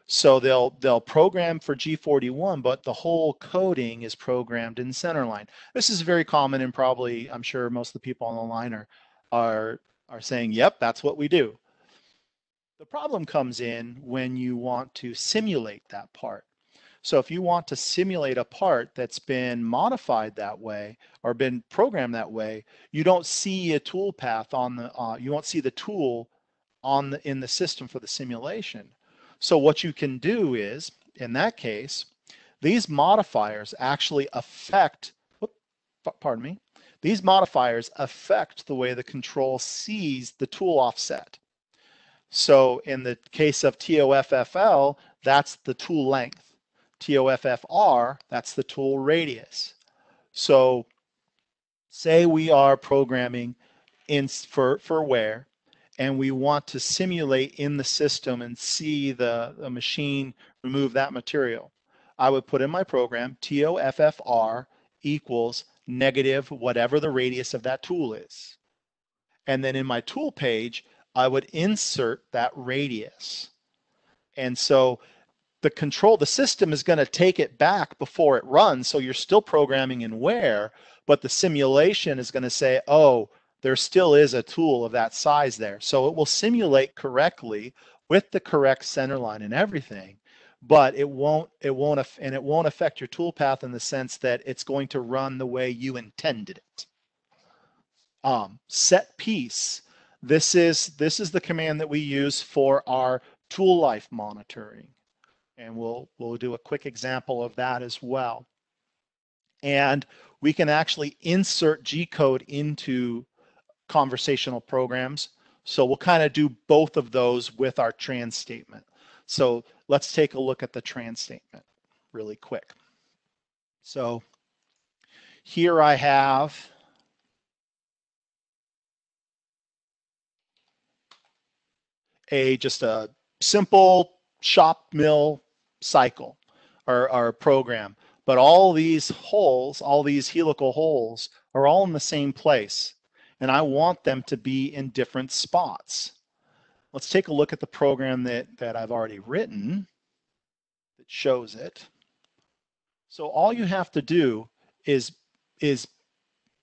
So they'll program for G41, but the whole coding is programmed in centerline. This is very common, and probably I'm sure most of the people on the line are saying, "Yep, that's what we do." The problem comes in when you want to simulate that part. So if you want to simulate a part that's been modified that way or been programmed that way, you don't see a tool path on the you won't see the tool in the system for the simulation. So what you can do is, in that case, these modifiers actually affect, pardon me, these modifiers affect the way the control sees the tool offset. So in the case of TOFFL, that's the tool length. TOFFR, that's the tool radius. So say we are programming for where, and we want to simulate in the system and see the machine remove that material. I would put in my program TOFFR equals negative whatever the radius of that tool is. And then in my tool page, I would insert that radius. And so the system is going to take it back before it runs, so you're still programming in where, but the simulation is going to say, oh, there still is a tool of that size there. So it will simulate correctly with the correct center line and everything, but it won't affect your tool path in the sense that it's going to run the way you intended it. Set piece. This is the command that we use for our tool life monitoring. And we'll do a quick example of that as well. And we can actually insert G-code into conversational programs. So we'll kind of do both of those with our trans statement. So let's take a look at the trans statement really quick. So here I have just a simple shop mill cycle or program. But all these holes, all these helical holes, are all in the same place. And I want them to be in different spots. Let's take a look at the program that I've already written that shows it. So all you have to do is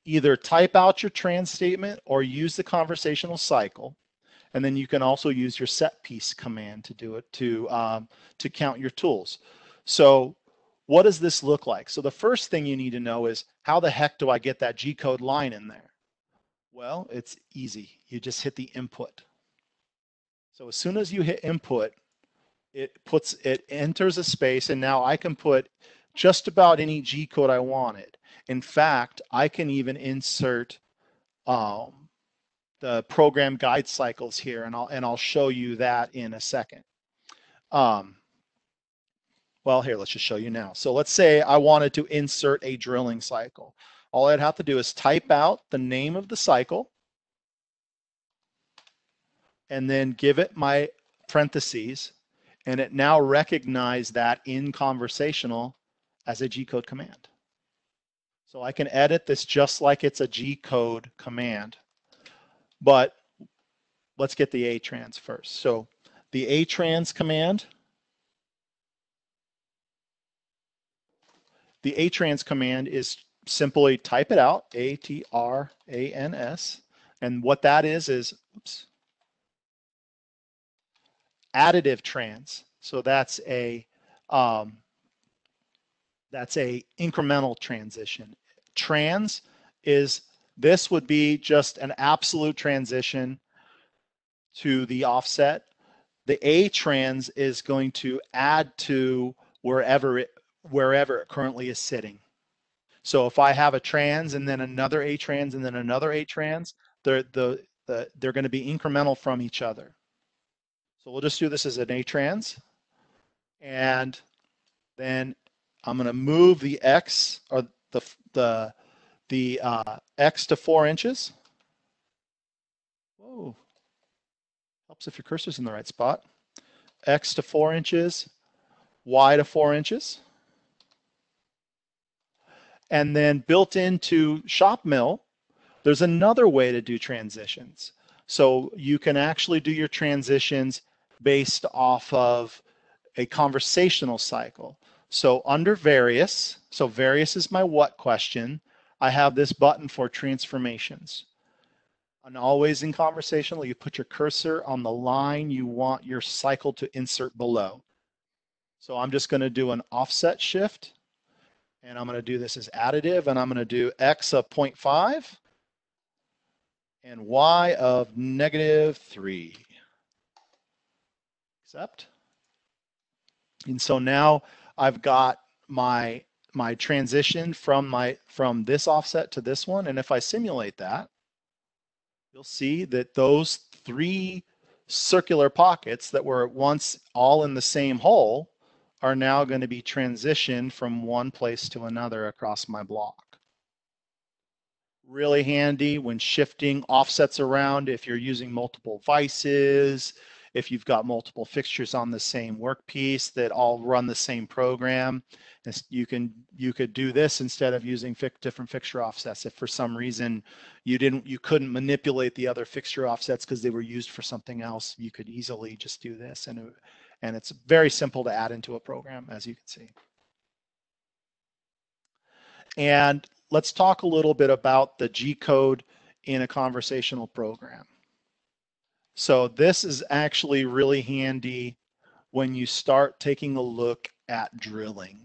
either type out your trans statement or use the conversational cycle. And then you can also use your set piece command to do it to count your tools. So what does this look like? So the first thing you need to know is, how the heck do I get that G-code line in there? Well, it's easy. You just hit the input. So as soon as you hit input, it enters a space, and now I can put just about any G-code I wanted. In fact, I can even insert the program guide cycles here, and I'll show you that in a second. Well, here, let's just show you now. So let's say I wanted to insert a drilling cycle. All I'd have to do is type out the name of the cycle and then give it my parentheses, and it now recognizes that in conversational as a G-code command. So I can edit this just like it's a G-code command. But let's get the A-trans first. So the A-trans command The atrans command is simply type it out, A-T-R-A-N-S. And what that is oops, additive trans. So that's a incremental transition. Trans is, this would be just an absolute transition to the offset. The A trans is going to add to wherever it currently is sitting. So if I have a trans and then another A trans and then another A trans, they're going to be incremental from each other. So we'll just do this as an A trans, and then I'm going to move the X, or the X to 4 inches. Whoa, helps if your cursor's in the right spot. X to 4 inches, Y to 4 inches. And then built into ShopMill, there's another way to do transitions. So you can actually do your transitions based off of a conversational cycle. So under various, so various is my what question, I have this button for transformations. And always in conversational, you put your cursor on the line you want your cycle to insert below. So I'm just going to do an offset shift, and I'm going to do this as additive, and I'm going to do X of 0.5 and Y of -3. Accept. And so now I've got my transition from this offset to this one, and if I simulate that, you'll see that those 3 circular pockets that were once all in the same hole are now going to be transitioned from one place to another across my block. Really handy when shifting offsets around if you're using multiple vices, if you've got multiple fixtures on the same workpiece that all run the same program. You could do this instead of using different fixture offsets. If for some reason you couldn't manipulate the other fixture offsets because they were used for something else, you could easily just do this, and it's very simple to add into a program, as you can see. And let's talk a little bit about the G code in a conversational program. So this is actually really handy when you start taking a look at drilling.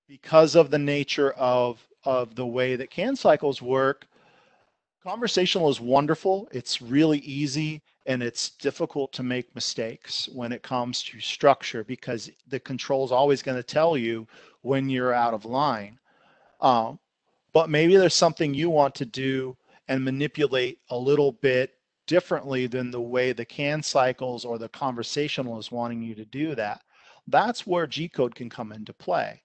Because of the nature of the way that CAN cycles work, conversational is wonderful. It's really easy, and it's difficult to make mistakes when it comes to structure because the control is always going to tell you when you're out of line. But maybe there's something you want to do and manipulate a little bit differently than the way the CAN cycles or the conversational is wanting you to do that. That's where G code can come into play.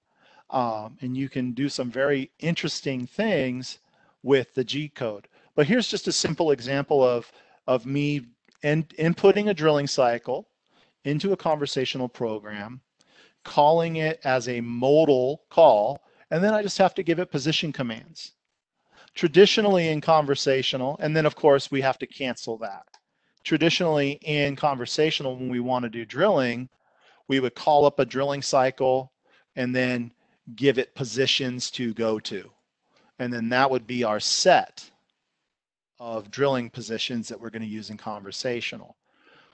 And you can do some very interesting things with the G code. But here's just a simple example of me inputting a drilling cycle into a conversational program, calling it as a modal call, and then I just have to give it position commands. Traditionally in conversational, and then of course we have to cancel that. Traditionally in conversational, when we want to do drilling, we would call up a drilling cycle and then give it positions to go to. And then that would be our set of drilling positions that we're going to use in conversational.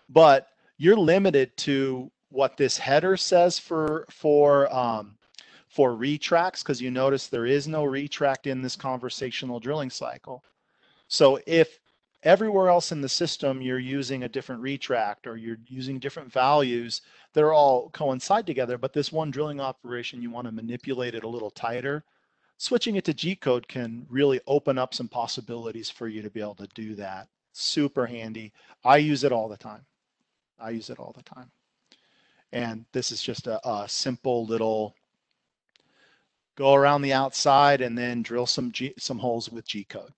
But you're limited to what this header says for retracts, because you notice there is no retract in this conversational drilling cycle. So if everywhere else in the system you're using a different retract or you're using different values that are all coincide together, but this one drilling operation you want to manipulate it a little tighter, switching it to G code can really open up some possibilities for you to be able to do that. Super handy. I use it all the time. I use it all the time. And this is just a simple little go around the outside and then drill some holes with G code.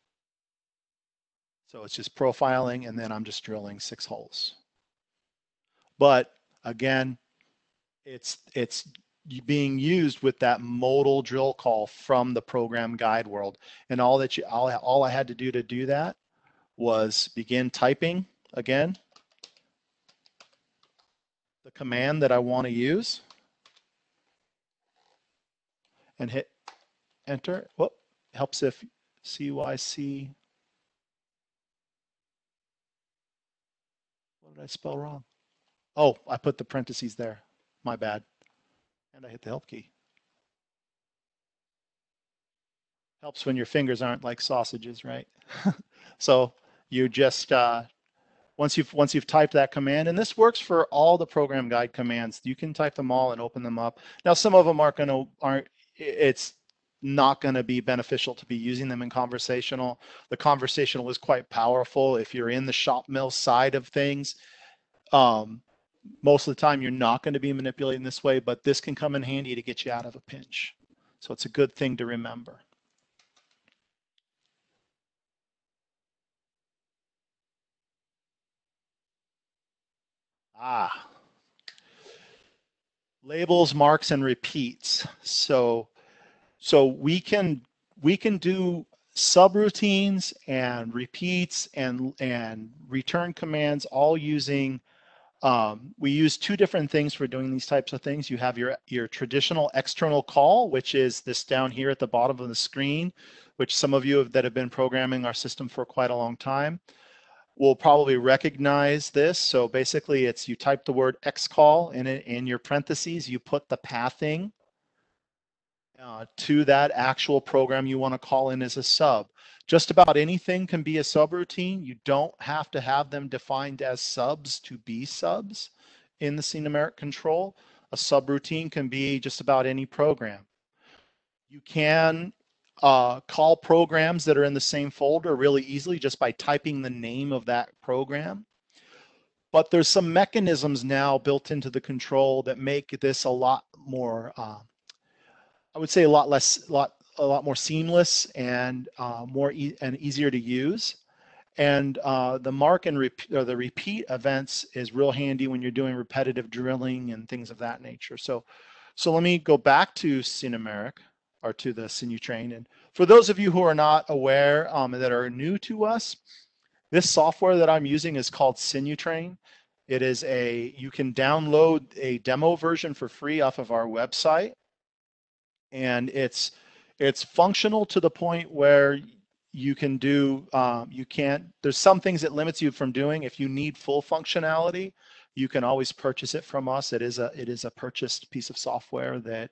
So it's just profiling, and then I'm just drilling 6 holes. But again, it's being used with that modal drill call from the program guide world. And all I had to do that was begin typing again the command that I want to use. and hit enter. Whoop, helps if CYC. What did I spell wrong? Oh, I put the parentheses there. My bad. And I hit the help key. Helps when your fingers aren't like sausages, right? So you just once you've typed that command, and this works for all the program guide commands, you can type them all and open them up. Now some of them it's not going to be beneficial to be using them in conversational. The conversational is quite powerful if you're in the shop mill side of things. Most of the time you're not going to be manipulating this way, but this can come in handy to get you out of a pinch. So it's a good thing to remember. Labels, marks, and repeats. So we can do subroutines and repeats and return commands all using. We use two different things for doing these types of things. You have your traditional external call, which is this down here at the bottom of the screen, which some of you that have been programming our system for quite a long time will probably recognize this. So basically it's you type the word xcall in your parentheses, you put the pathing to that actual program you want to call in as a sub. Just about anything can be a subroutine. You don't have to have them defined as subs to be subs in the Sinumerik control. A subroutine can be just about any program. You can call programs that are in the same folder really easily just by typing the name of that program. But there's some mechanisms now built into the control that make this a lot more, I would say a lot more seamless and easier to use. And the mark and the repeat events is real handy when you're doing repetitive drilling and things of that nature. So let me go back to Sinumerik, or to the Sinutrain. And for those of you who are not aware, that are new to us, this software that I'm using is called Sinutrain. It is you can download a demo version for free off of our website. And it's functional to the point where you can do, there's some things it limits you from doing. If you need full functionality, you can always purchase it from us. It is a purchased piece of software that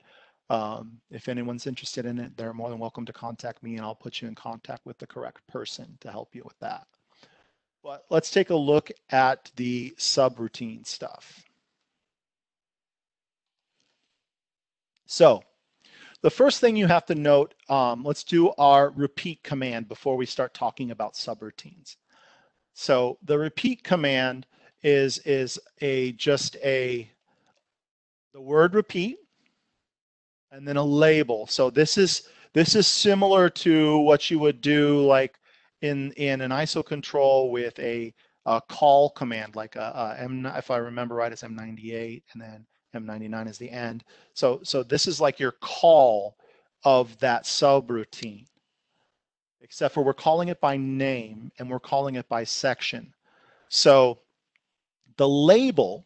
if anyone's interested in it, they're more than welcome to contact me and I'll put you in contact with the correct person to help you with that. But let's take a look at the subroutine stuff. So the first thing you have to note, let's do our repeat command before we start talking about subroutines. So the repeat command is the word repeat and then a label. So this is similar to what you would do like in an ISO control with a call command, like if I remember right, it's M98 and then M99 is the end. So this is like your call of that subroutine, except for we're calling it by name and we're calling it by section. So the label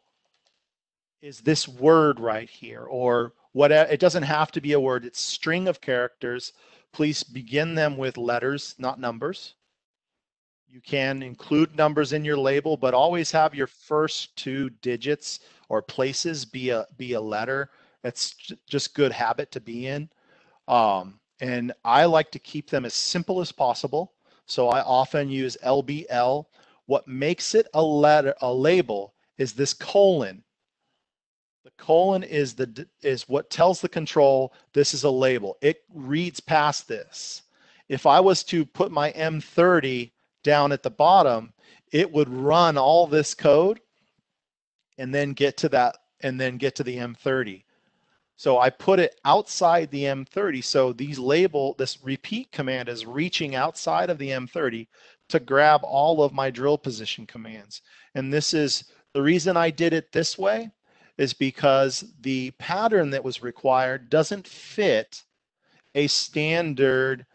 is this word right here, or whatever. It doesn't have to be a word. It's string of characters. Please begin them with letters, not numbers. You can include numbers in your label, but always have your first two digits or places be a letter. It's just good habit to be in. And I like to keep them as simple as possible. So I often use LBL. What makes it a label is this colon. The colon is what tells the control this is a label. It reads past this. If I was to put my M30 down at the bottom, it would run all this code and then get to that, and then get to the M30. So I put it outside the M30. So this repeat command is reaching outside of the M30 to grab all of my drill position commands. And this is the reason I did it this way, is because the pattern that was required doesn't fit a standard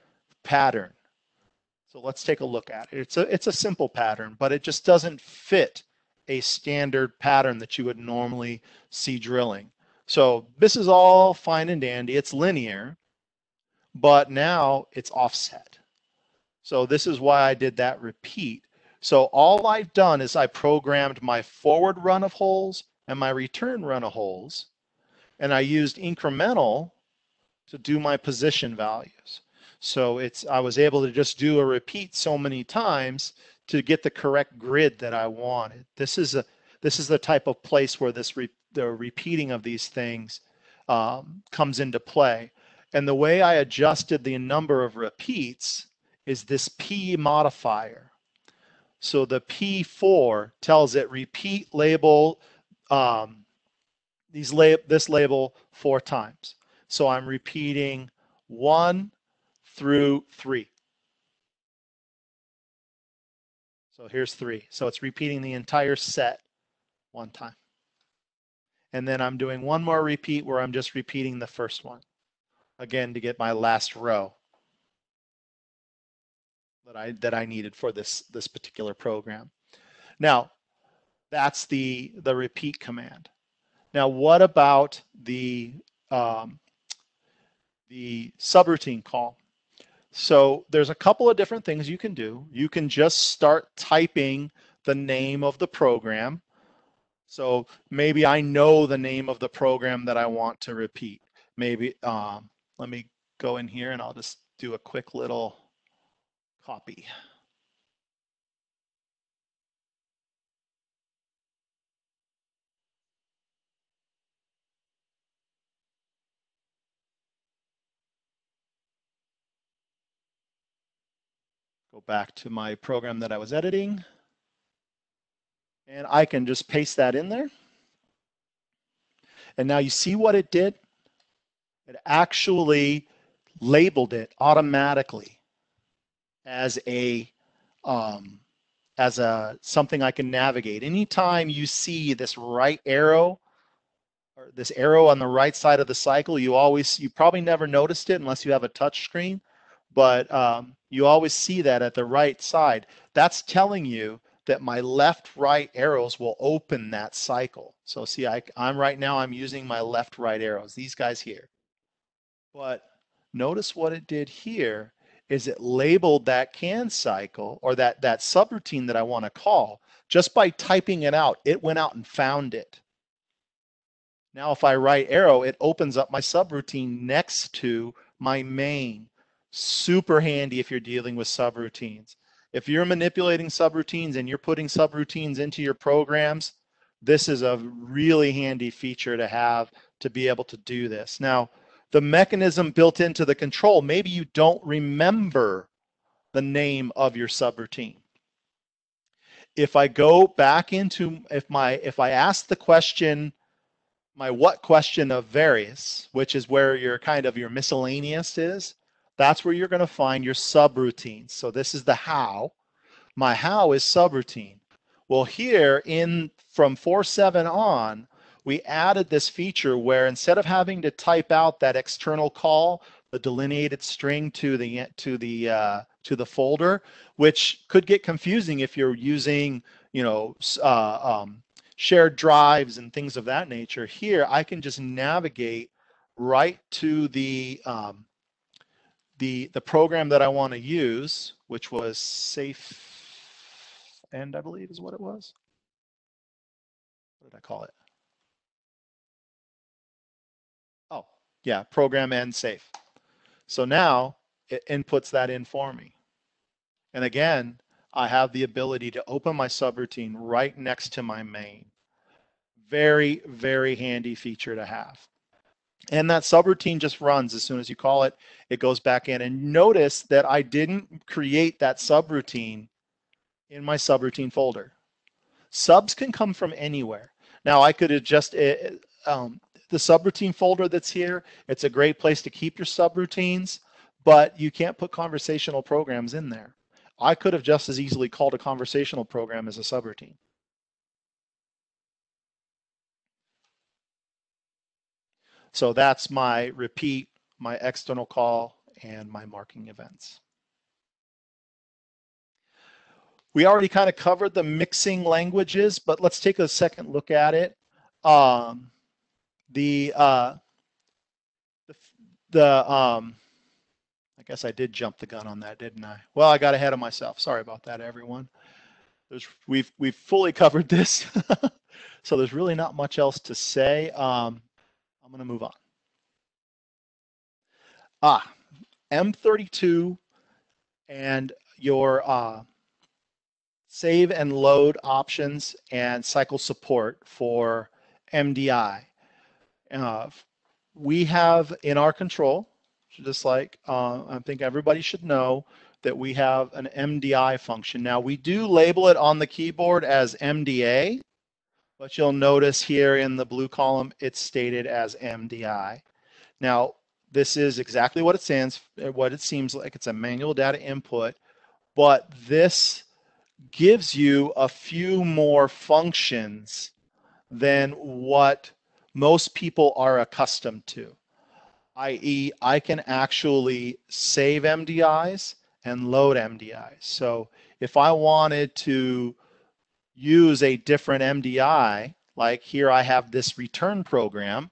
pattern. So let's take a look at it. It's a simple pattern, but it just doesn't fit a standard pattern that you would normally see drilling. So this is all fine and dandy. It's linear. but now it's offset. So this is why I did that repeat. So all I've done is I programmed my forward run of holes and my return run of holes, and I used incremental to do my position values. So I was able to just do a repeat so many times to get the correct grid that I wanted. This is the type of place where the repeating of these things comes into play. And the way I adjusted the number of repeats is this P modifier. So the P4 tells it repeat label this label 4 times. So I'm repeating 1 through 3. So here's 3. So it's repeating the entire set 1 time. And then I'm doing one more repeat where I'm just repeating the first one, again, to get my last row that I needed for this particular program. Now, that's the repeat command. Now, what about the subroutine call? So there's a couple of different things you can do. You can just start typing the name of the program. So maybe I know the name of the program that I want to repeat. Maybe, let me go in here and I'll just do a quick little copy. Go back to my program that I was editing. And I can just paste that in there. And now you see what it did? It actually labeled it automatically as a something I can navigate. Anytime you see this right arrow or this arrow on the right side of the cycle, you probably never noticed it unless you have a touch screen, but you always see that at the right side. That's telling you that my left-right arrows will open that cycle. So see, I'm right now, I'm using my left-right arrows, these guys here. But notice what it did here is it labeled that can cycle or that subroutine that I want to call. Just by typing it out, it went out and found it. Now if I right arrow, it opens up my subroutine next to my main. Super handy if you're dealing with subroutines. If you're manipulating subroutines and you're putting subroutines into your programs, this is a really handy feature to have to be able to do this. Now, the mechanism built into the control, maybe you don't remember the name of your subroutine. If I go back into, if I ask the question, my what question of various, which is where your miscellaneous is, that's where you're going to find your subroutines. So this is the how. My how is subroutine. Well, here from 4.7 on, we added this feature where instead of having to type out that external call, the delineated string to the folder, which could get confusing if you're using, shared drives and things of that nature. Here, I can just navigate right to the program that I want to use, which was safe end, I believe is what it was. What did I call it? Oh, yeah, program end safe. So now it inputs that in for me. And again, I have the ability to open my subroutine right next to my main. Very, very handy feature to have. And that subroutine just runs as soon as you call it, it goes back in. And notice that I didn't create that subroutine in my subroutine folder. Subs can come from anywhere. Now I could have just, the subroutine folder that's here, it's a great place to keep your subroutines, but you can't put conversational programs in there. I could have just as easily called a conversational program as a subroutine. So that's my repeat, my external call, and my marking events. We already kind of covered the mixing languages, but let's take a second look at it. The Guess I did jump the gun on that, didn't I? Well, I got ahead of myself. Sorry about that, everyone. We've fully covered this, so there's really not much else to say. I'm going to move on. M32 and your save and load options and cycle support for MDI. We have in our control, just like I think everybody should know, that we have an MDI function. Now we do label it on the keyboard as MDA, but you'll notice here in the blue column it's stated as MDI. Now this is exactly what it seems like. It's a manual data input, but this gives you a few more functions than what most people are accustomed to, i.e. I can actually save MDIs and load MDIs. So if I wanted to use a different MDI, like here I have this return program,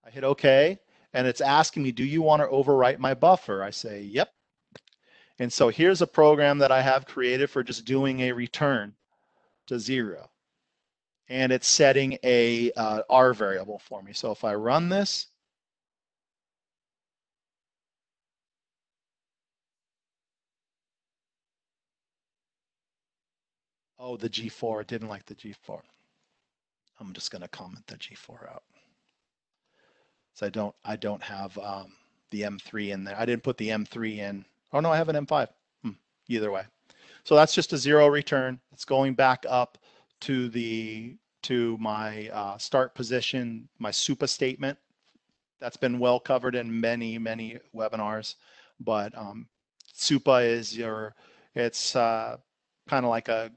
I hit OK, and it's asking me, do you want to overwrite my buffer? I say, yep. And so here's a program that I have created for just doing a return to 0. And it's setting a R variable for me. So if I run this, oh, the G4, it didn't like the G4. I'm just going to comment the G4 out. So I don't have the M3 in there. I didn't put the M3 in. Oh no, I have an M5. Either way. So that's just a 0 return. It's going back up to my start position, my SUPA statement. That's been well covered in many webinars. But SUPA is it's kind of like a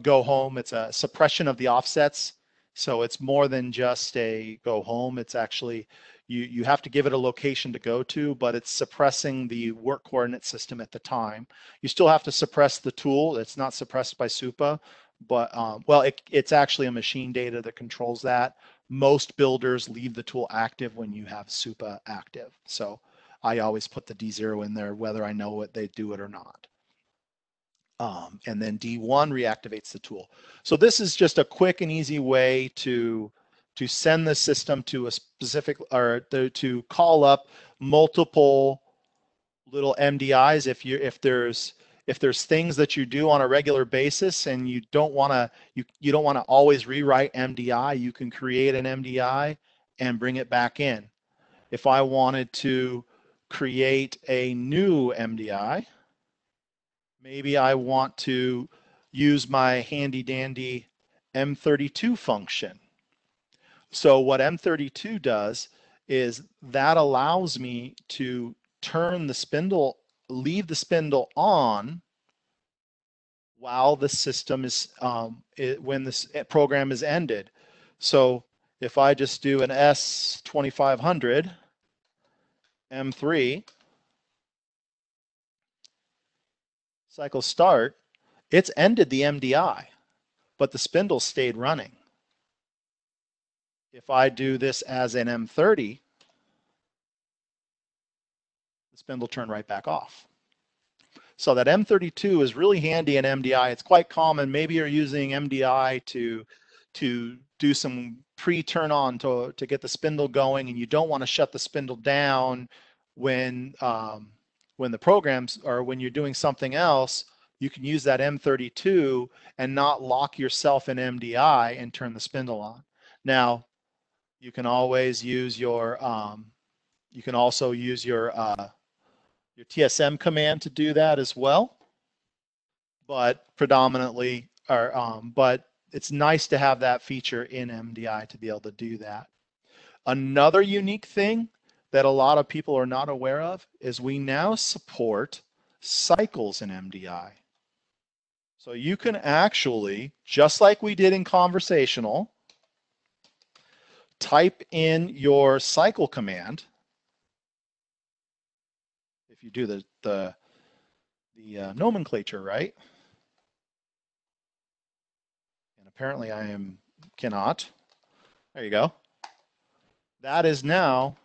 go home. It's a suppression of the offsets. So it's more than just a go home. It's actually, you have to give it a location to go to, but it's suppressing the work coordinate system at the time. You still have to suppress the tool. It's not suppressed by SUPA, but well, it's actually a machine data that controls that. Most builders leave the tool active when you have SUPA active. So I always put the D0 in there, whether I know what they do it or not. And then D1 reactivates the tool. So this is just a quick and easy way to send the system to a specific, or to call up multiple little MDIs if there's things that you do on a regular basis and you don't want to always rewrite MDI, you can create an MDI and bring it back in. If I wanted to create a new MDI, maybe I want to use my handy dandy M32 function. So what M32 does is that allows me to turn the spindle, leave the spindle on while the system is, when this program is ended. So if I just do an S2500 M3, cycle start, it's ended the MDI, but the spindle stayed running. If I do this as an M30, the spindle turned right back off. So that M32 is really handy in MDI. It's quite common. Maybe you're using MDI to do some pre-turn on to get the spindle going, and you don't want to shut the spindle down when the programs, or when you're doing something else. You can use that M32 and not lock yourself in MDI and turn the spindle on. Now, you can always use your you can also use your TSM command to do that as well, but predominantly, but it's nice to have that feature in MDI to be able to do that. Another unique thing that a lot of people are not aware of is we now support cycles in MDI. So you can actually, just like we did in conversational, type in your cycle command. If you do the nomenclature right, and apparently I cannot. There you go. That is now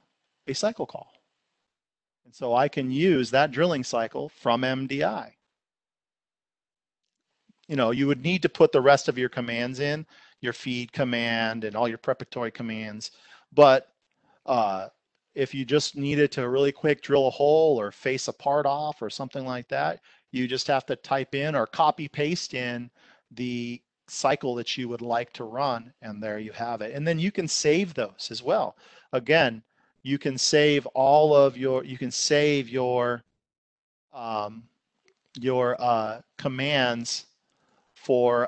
a cycle call. And So I can use that drilling cycle from MDI. You know, you would need to put the rest of your commands in, your feed command and all your preparatory commands. But if you just needed to really quick drill a hole or face a part off or something like that, you just have to type in or copy paste in the cycle that you would like to run, and there you have it. And then you can save those as well. Again, you can save all of you can save um, your commands for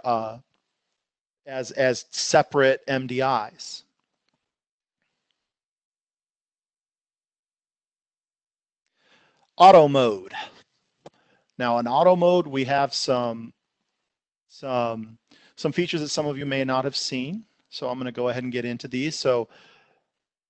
as separate MDIs. Auto mode. Now in auto mode, we have some features that some of you may not have seen. So I'm going to go ahead and get into these. So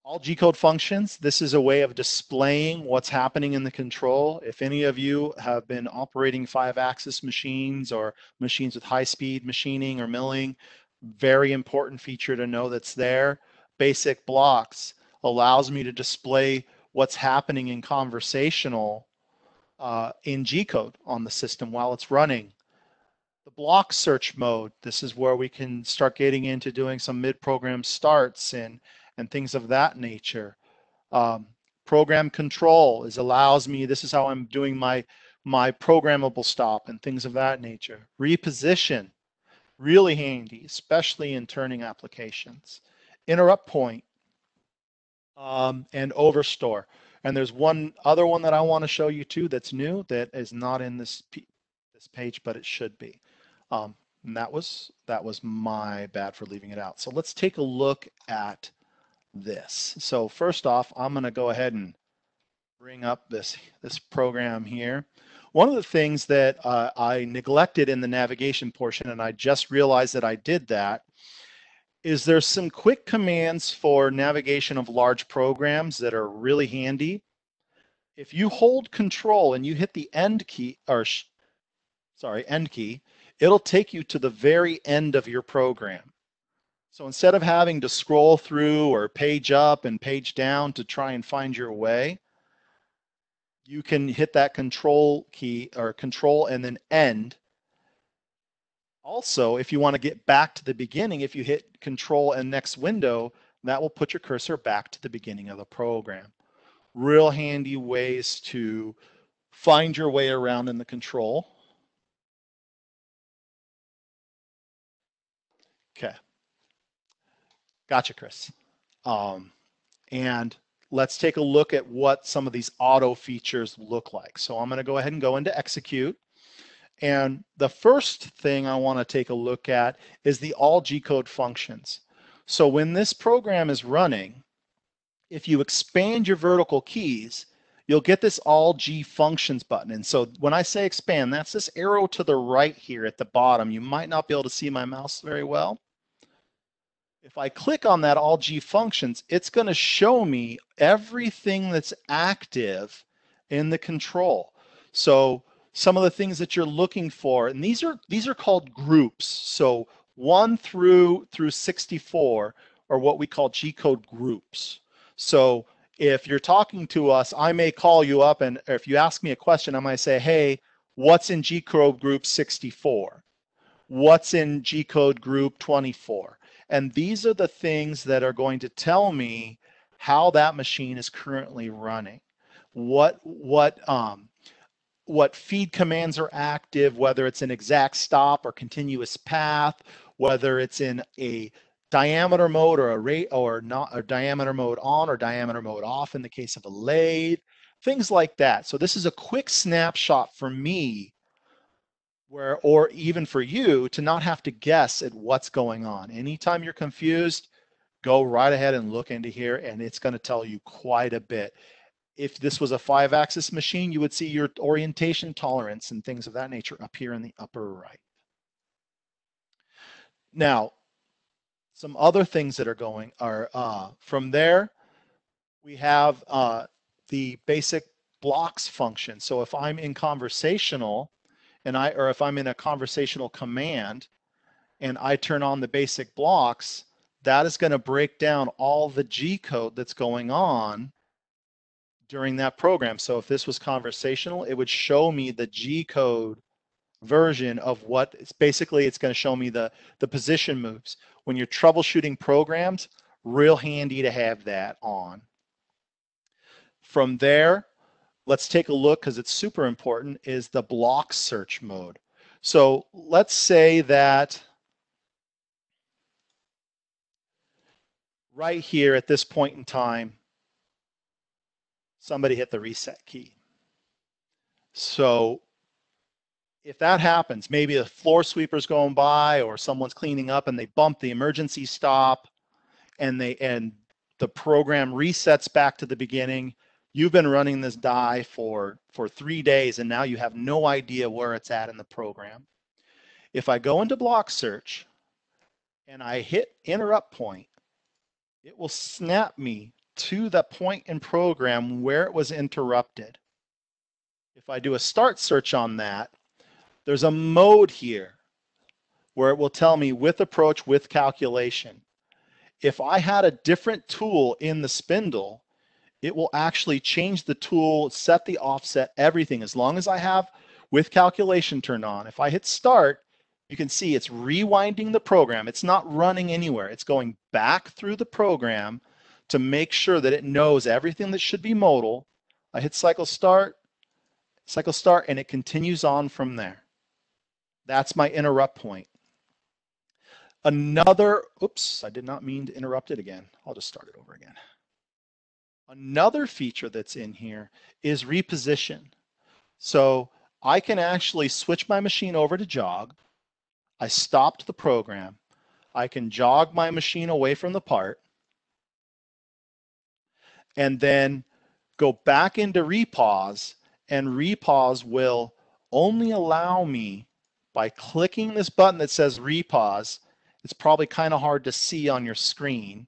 all G-code functions, this is a way of displaying what's happening in the control. If any of you have been operating 5-axis machines or machines with high-speed machining or milling, very important feature to know that's there. Basic blocks allows me to display what's happening in conversational in G-code on the system while it's running. The block search mode, this is where we can start getting into doing some mid-program starts and things of that nature. Program control allows me, this is how I'm doing my programmable stop and things of that nature. Reposition, really handy, especially in turning applications. Interrupt point, and overstore. And there's one other one that I want to show you too that's new that is not in this page, but it should be. And that was my bad for leaving it out. So let's take a look at this. So first off, I'm going to go ahead and bring up this program here. One of the things that I neglected in the navigation portion, and I just realized that I did that, is there's some quick commands for navigation of large programs that are really handy. If you hold control and you hit the end key, end key, it'll take you to the very end of your program. So instead of having to scroll through or page up and page down to try and find your way, you can hit that control key or control and then end. Also, if you want to get back to the beginning, if you hit control and next window, that will put your cursor back to the beginning of the program. Real handy ways to find your way around in the control. Okay. Gotcha, Chris. And let's take a look at what some of these auto features look like. So I'm going to go ahead and go into execute. And the first thing I want to take a look at is the all G-code functions. So when this program is running, if you expand your vertical keys, you'll get this all G functions button. And so when I say expand, that's this arrow to the right here at the bottom. You might not be able to see my mouse very well. If I click on that all G functions, it's going to show me everything that's active in the control. So some of the things that you're looking for, and these are called groups. So 1 through 64 are what we call G-code groups. So if you're talking to us, I may call you up, and if you ask me a question, I might say, hey, what's in G-code group 64? What's in G-code group 24? And these are the things that are going to tell me how that machine is currently running. What feed commands are active, whether it's an exact stop or continuous path, whether it's in a diameter mode or a rate or not, or diameter mode on or diameter mode off in the case of a lathe, things like that. So this is a quick snapshot for me where, or even for you to not have to guess at what's going on. Anytime you're confused, go right ahead and look into here and it's going to tell you quite a bit. If this was a 5-axis machine, you would see your orientation tolerance and things of that nature up here in the upper right. Now, some other things that are going are from there, we have the basic blocks function. So if I'm in conversational or if I'm in a conversational command and I turn on the basic blocks, that is going to break down all the G code that's going on during that program. So if this was conversational, it would show me the G code version of what it's basically, it's going to show me the position moves. When you're troubleshooting programs, real handy to have that on. From there, let's take a look, because it's super important, is the block search mode. So let's say that right here at this point in time, somebody hit the reset key. So if that happens, maybe a floor sweeper's going by or someone's cleaning up and they bump the emergency stop and the program resets back to the beginning. You've been running this die for 3 days and now you have no idea where it's at in the program. If I go into block search and I hit interrupt point, it will snap me to the point in program where it was interrupted. If I do a start search on that, there's a mode here where it will tell me with approach, with calculation. If I had a different tool in the spindle, it will actually change the tool, set the offset, everything, as long as I have with calculation turned on. If I hit start, you can see it's rewinding the program. It's not running anywhere. It's going back through the program to make sure that it knows everything that should be modal. I hit cycle start, and it continues on from there. That's my interrupt point. Another, oops, I did not mean to interrupt it again. I'll just start it over again. Another feature that's in here is reposition. So I can actually switch my machine over to jog. I stopped the program. I can jog my machine away from the part and then go back into repause, and repause will only allow me, by clicking this button that says repause, it's probably kind of hard to see on your screen.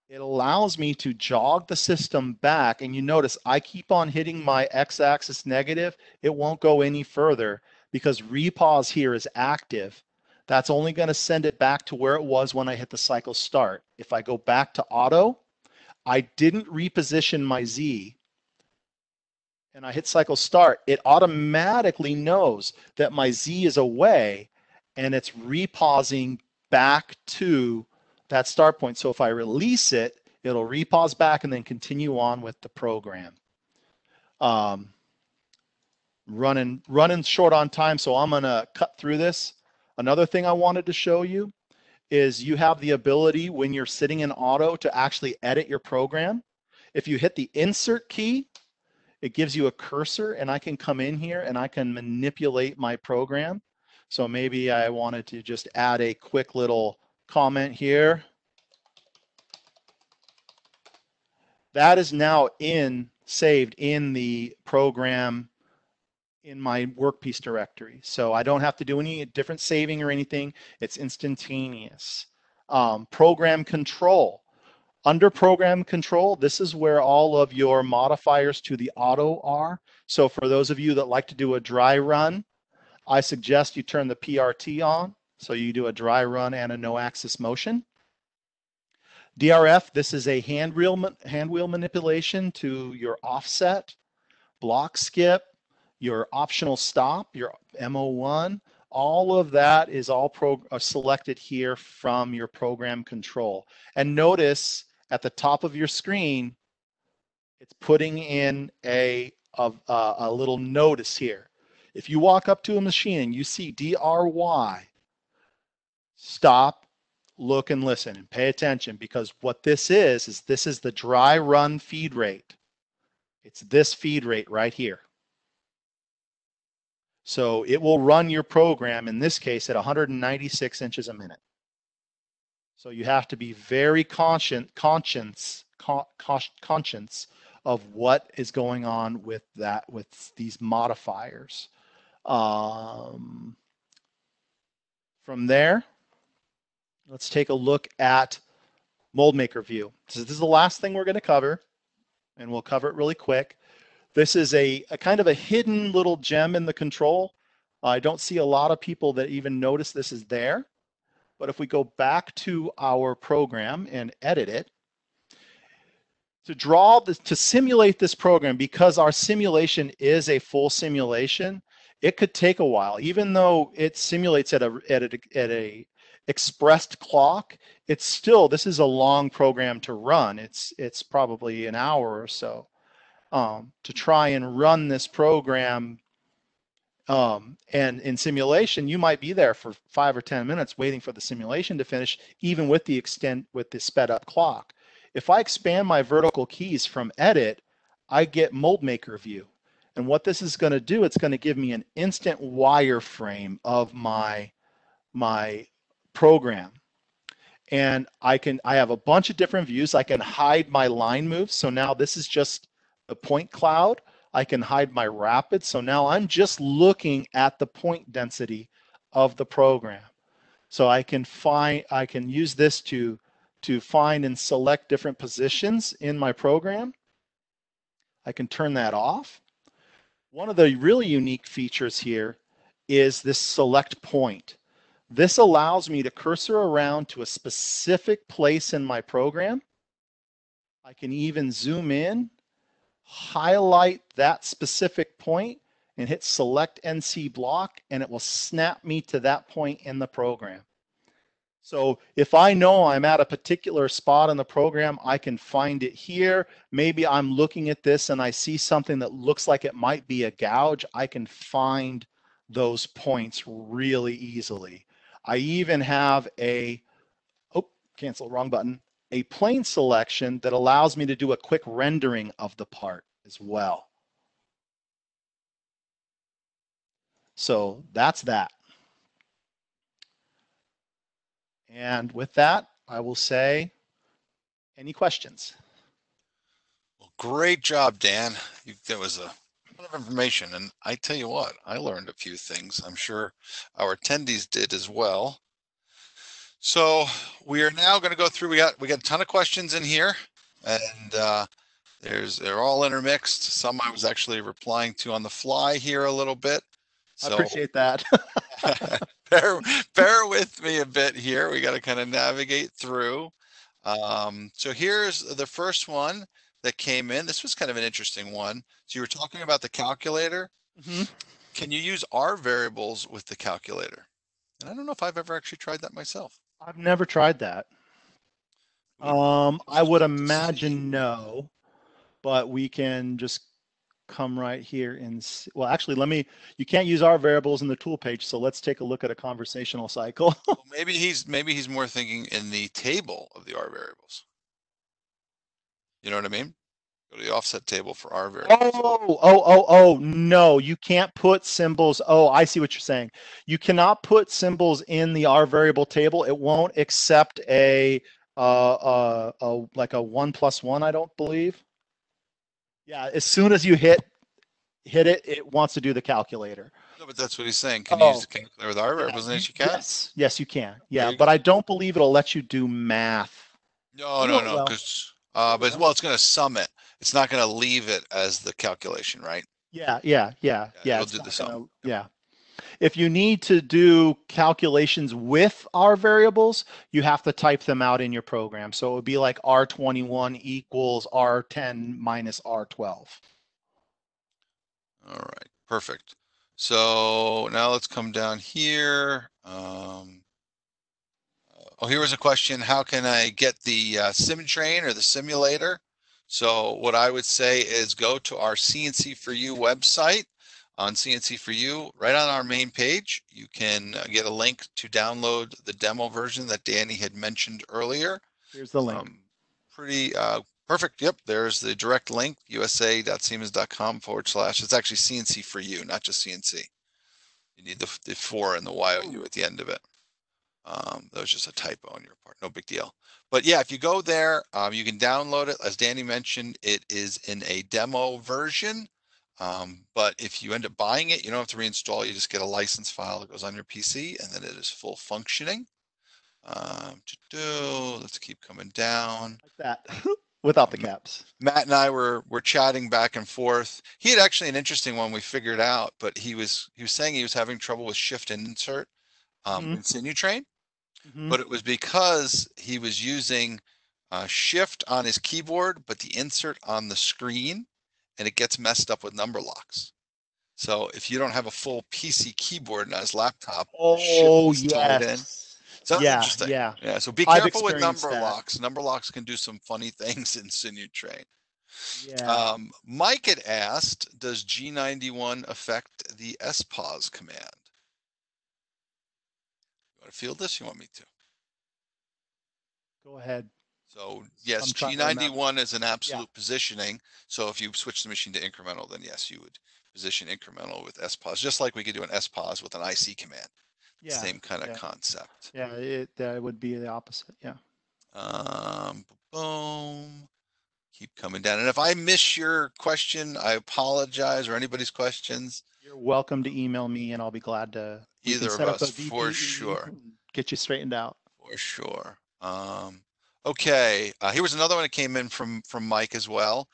It allows me to jog the system back, and you notice I keep on hitting my x-axis negative. It won't go any further because repause here is active. That's only going to send it back to where it was when I hit the cycle start. If I go back to auto, I didn't reposition my Z, and I hit cycle start, it automatically knows that my Z is away and it's repausing back to that start point. So if I release it, it'll repause back and then continue on with the program. Running short on time, so I'm gonna cut through this. Another thing I wanted to show you is you have the ability when you're sitting in auto to actually edit your program. If you hit the insert key, it gives you a cursor, and I can come in here and I can manipulate my program. So maybe I wanted to just add a quick little comment here. That is now saved in the program in my workpiece directory. So I don't have to do any different saving or anything. It's instantaneous. Program control. Under program control, this is where all of your modifiers to the auto are. So for those of you that like to do a dry run, I suggest you turn the PRT on. So you do a dry run and a no axis motion. DRF, this is a hand wheel manipulation to your offset, block skip, your optional stop, your MO1. All of that is all selected here from your program control. And notice at the top of your screen, it's putting in a little notice here. If you walk up to a machine and you see DRY, stop, look, and listen, and pay attention, because what this is this is the dry run feed rate. It's this feed rate right here. So it will run your program, in this case, at 196 inches a minute. So you have to be very conscious of what is going on with that, with these modifiers. From there, let's take a look at Mold Maker View. So this is the last thing we're going to cover, and we'll cover it really quick. This is a kind of a hidden little gem in the control. I don't see a lot of people that even notice this is there. But if we go back to our program and edit it, to draw this, to simulate this program, because our simulation is a full simulation, it could take a while. Even though it simulates at a expressed clock, it's still, this is a long program to run. It's probably an hour or so to try and run this program. And in simulation, you might be there for 5 or 10 minutes waiting for the simulation to finish, even with the sped up clock. If I expand my vertical keys from edit, I get mold maker view. And what this is going to do, it's going to give me an instant wireframe of my program. And I have a bunch of different views. I can hide my line moves. So now this is just the point cloud. I can hide my rapid. So now I'm just looking at the point density of the program. So I can use this to find and select different positions in my program. I can turn that off. One of the really unique features here is this select point. This allows me to cursor around to a specific place in my program. I can even zoom in, highlight that specific point, and hit select NC block, and it will snap me to that point in the program. So if I know I'm at a particular spot in the program, I can find it here. Maybe I'm looking at this and I see something that looks like it might be a gouge. I can find those points really easily. I even have cancel, wrong button, a plane selection that allows me to do a quick rendering of the part as well. So that's that. And with that, I will say, any questions? Well, great job, Dan. That was a lot of information, and I tell you what, I learned a few things. I'm sure our attendees did as well. So we are now going to go through. We got a ton of questions in here, and they're all intermixed. Some I was actually replying to on the fly here a little bit. I So appreciate that. bear with me a bit here. We got to kind of navigate through. So here's the first one that came in. This was kind of an interesting one. So you were talking about the calculator. Mm-hmm. Can you use R variables with the calculator? And I don't know if I've ever actually tried that myself. I've never tried that. I would imagine no, but we can just come right here and see. Well, actually, you can't use our variables in the tool page, so let's take a look at a conversational cycle. Well, maybe he's more thinking in the table of the R variables. You know what I mean? Go to the offset table for R variables. No, you can't put symbols. Oh, I see what you're saying. You cannot put symbols in the R variable table. It won't accept like a 1+1, I don't believe. Yeah, as soon as you hit it, it wants to do the calculator. No, but that's what he's saying. Can you use the calculator with R Yeah, variables? Yes, you can. yes, you can. There Yeah, you but go. I don't believe it'll let you do math. No, No, no, no, well, because but well, it's going to sum it. It's not going to leave it as the calculation, right? yeah. Yeah, it'll It's do the not sum. gonna. Yeah. If you need to do calculations with R variables, you have to type them out in your program. So it would be like R21 equals R10 minus R12. All right, perfect. So now let's come down here. Oh, here was a question. How can I get the sim train or the simulator? So what I would say is go to our CNC for You website. On CNC for You, right on our main page, you can get a link to download the demo version that Danny had mentioned earlier. Here's the link. Pretty perfect. Yep, there's the direct link, usa.siemens.com/. It's actually CNC for You, not just CNC. You need the 4 and the YOU at the end of it. That was just a typo on your part, no big deal. But yeah, if you go there, you can download it. As Danny mentioned, it is in a demo version. But if you end up buying it, you don't have to reinstall. You just get a license file that goes on your PC, and then it is full functioning. Let's keep coming down. Like that, without the caps. Matt and I were chatting back and forth. He had actually an interesting one we figured out, but he was saying he was having trouble with shift and insert in Sinutrain. Mm-hmm. But it was because he was using shift on his keyboard, but the insert on the screen, and it gets messed up with number locks. So if you don't have a full PC keyboard on his laptop, shift Oh, is tied in. yes. So that's Yeah, interesting. yeah. Yeah, so be I've careful with experienced number that. locks. Number locks can do some funny things in Sinutrain. Yeah. Mike had asked, does G91 affect the SPAUSE command? You want to field this? You want me to? Go ahead. So yes, I'm trying to remember. G91 is an Yeah. absolute positioning. So if you switch the machine to incremental, then yes, you would position incremental with SPAUSE, just like we could do an SPAUSE with an IC command. Yeah. Same kind of Yeah. concept. Yeah. That would be the opposite. Yeah. Boom. Keep coming down. And if I miss your question, I apologize, or anybody's questions. You're welcome to email me and I'll be glad to, we can Either of set up us, a for VPE sure. and get you straightened out. For sure. Okay. Here was another one that came in from Mike as well.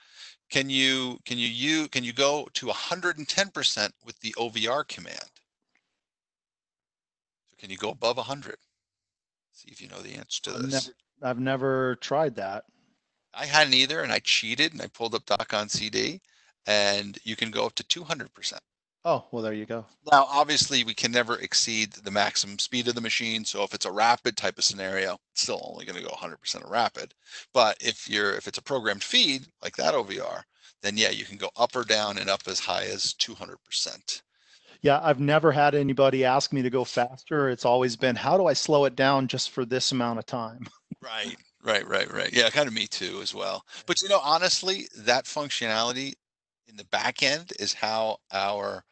Can you go to 110% with the OVR command? So can you go above 100? See if you know the answer to this. I've never tried that. I hadn't either, and I cheated and I pulled up Doc on CD, and you can go up to 200%. Oh, well, there you go. Now, obviously, we can never exceed the maximum speed of the machine. So if it's a rapid type of scenario, it's still only going to go 100% rapid. But if it's a programmed feed like that OVR, then yeah, you can go up or down and up as high as 200%. Yeah, I've never had anybody ask me to go faster. It's always been, how do I slow it down just for this amount of time? Right, right. Yeah, kind of me too as well. But honestly, that functionality in the back end is how our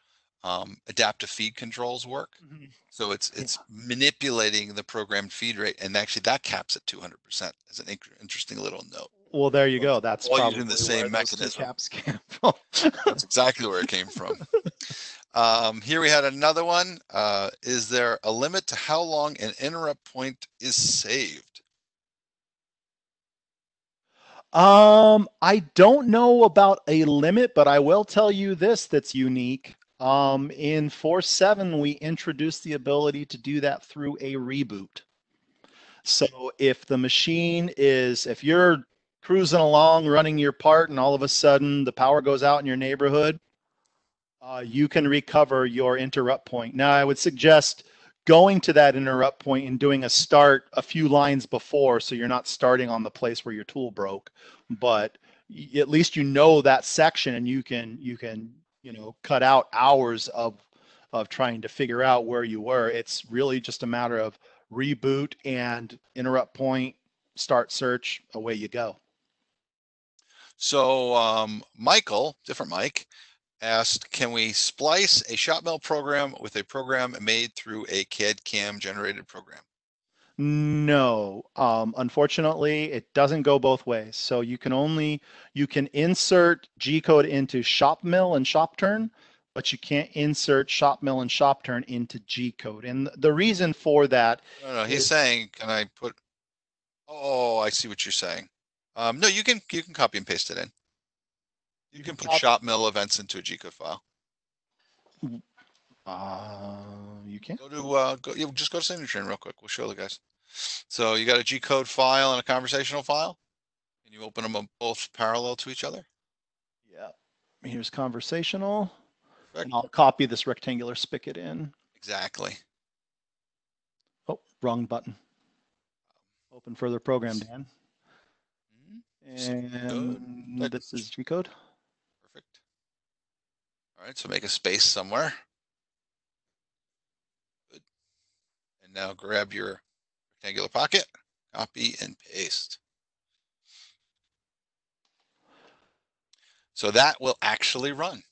adaptive feed controls work. Mhm. So it's manipulating the programmed feed rate, and actually that caps at 200% as an interesting little note. Well, there you So it's go. That's all using the probably where same those two mechanism. caps came from. That's exactly where it came from. Here we had another one. Is there a limit to how long an interrupt point is saved? I don't know about a limit, but I will tell you this that's unique. In 4.7, we introduced the ability to do that through a reboot. So if you're cruising along, running your part, and all of a sudden the power goes out in your neighborhood, you can recover your interrupt point. Now, I would suggest going to that interrupt point and doing a start a few lines before, so you're not starting on the place where your tool broke. But at least you know that section, and you can cut out hours of trying to figure out where you were. It's really just a matter of reboot and interrupt point, start search, away you go. So Michael, different Mike, asked, can we splice a shop mill program with a program made through a CAD CAM generated program? No, unfortunately, it doesn't go both ways. So you can insert G code into shop mill and shop turn, but you can't insert shop mill and shop turn into G code. And the reason for that No, he's is, saying, can I put, oh, I see what you're saying. No, you can copy and paste it in. You you can can put copy. shop mill events into a G code file. You can. Just go to Signature real quick. We'll show the guys. So you got a G code file and a conversational file, and you open them both parallel to each other. Yeah. Here's conversational, and Perfect. I'll copy this rectangular spigot in. Exactly. Oh, wrong button. Open further program, Dan. Good. And this is G code. Perfect. All right, so make a space somewhere. Good. And now grab your rectangular pocket, copy and paste. So that will actually run.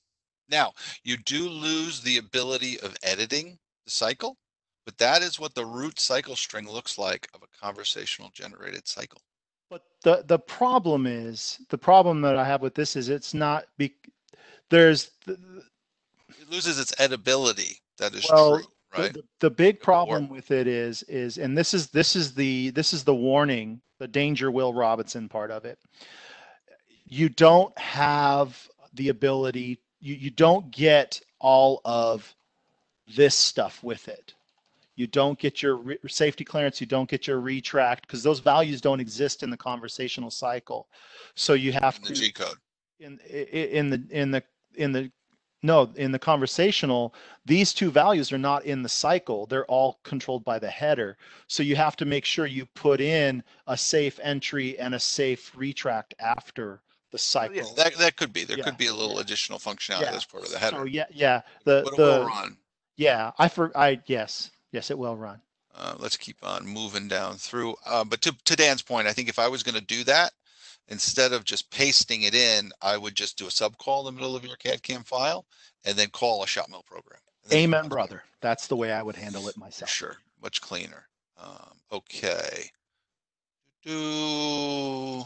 Now, you do lose the ability of editing the cycle, but that is what the root cycle string looks like of a conversational generated cycle. But the problem that I have with this is it's not there's It loses its edibility. That is true, well right? the big It won't work. problem with it is and this is the warning, the danger Will Robinson part of it. You don't have the ability, you don't get all of this stuff with it. you don't get your safety clearance, you don't get your retract, because those values don't exist in the conversational cycle. So you have In the to, G code. in the no, in the conversational, these two values are not in the cycle. They're all controlled by the header. So you have to make sure you put in a safe entry and a safe retract after the Oh, yeah, cycle. that could be. There Yeah, could be a little yeah, additional functionality yeah. as part of the So header, yeah, yeah. but it will run. Yeah. Yes, yes, it will run. Let's keep on moving down through. But to Dan's point, I think if I was going to do that, instead of just pasting it in, I would just do a subcall in the middle of your CAD CAM file and then call a shop mill program. And then you're Amen, much better. brother. That's the Yeah, way I would handle it for myself. sure. Much cleaner. Okay. Do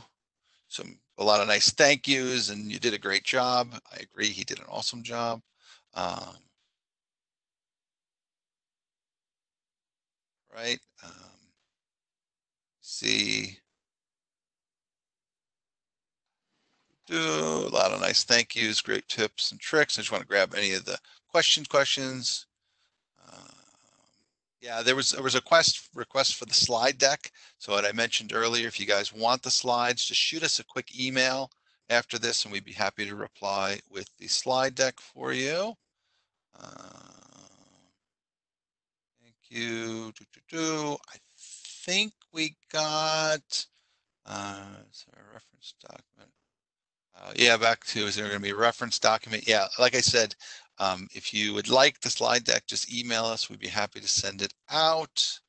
a lot of nice thank yous, and you did a great job. I agree. He did an awesome job. Um, right. See. Do a lot of nice thank yous, great tips and tricks. I just want to grab any of the questions. Um, yeah, there was a request for the slide deck. So what I mentioned earlier, if you guys want the slides, just shoot us a quick email after this, and we'd be happy to reply with the slide deck for you. Thank you. I think we got is there a reference document? Yeah, back to, is there going to be a reference document? Yeah, like I said, if you would like the slide deck, just email us. We'd be happy to send it out.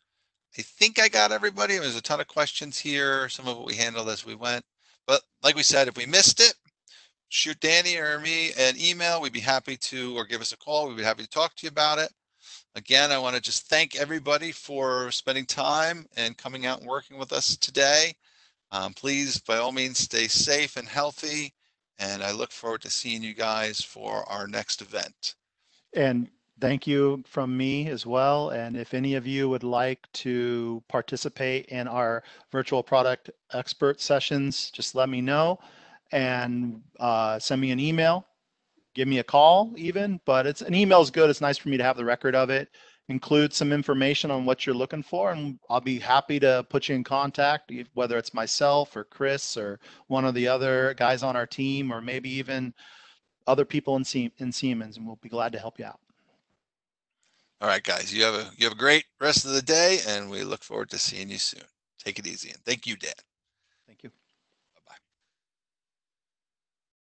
I think I got everybody. There's a ton of questions here. Some of it we handled as we went. But like we said, if we missed it, shoot Danny or me an email. We'd be happy to, or give us a call. We'd be happy to talk to you about it. Again, I want to just thank everybody for spending time and coming out and working with us today. Please, by all means, stay safe and healthy. And I look forward to seeing you guys for our next event. And thank you from me as well. And if any of you would like to participate in our virtual product expert sessions, just let me know and send me an email, give me a call even, but it's an email is good. It's nice for me to have the record of it. Include some information on what you're looking for, and I'll be happy to put you in contact, whether it's myself or Chris or one of the other guys on our team, or maybe even other people in Siemens, and we'll be glad to help you out. All right, guys, you have a great rest of the day, and we look forward to seeing you soon. Take it easy, and thank you, Dan. Thank you.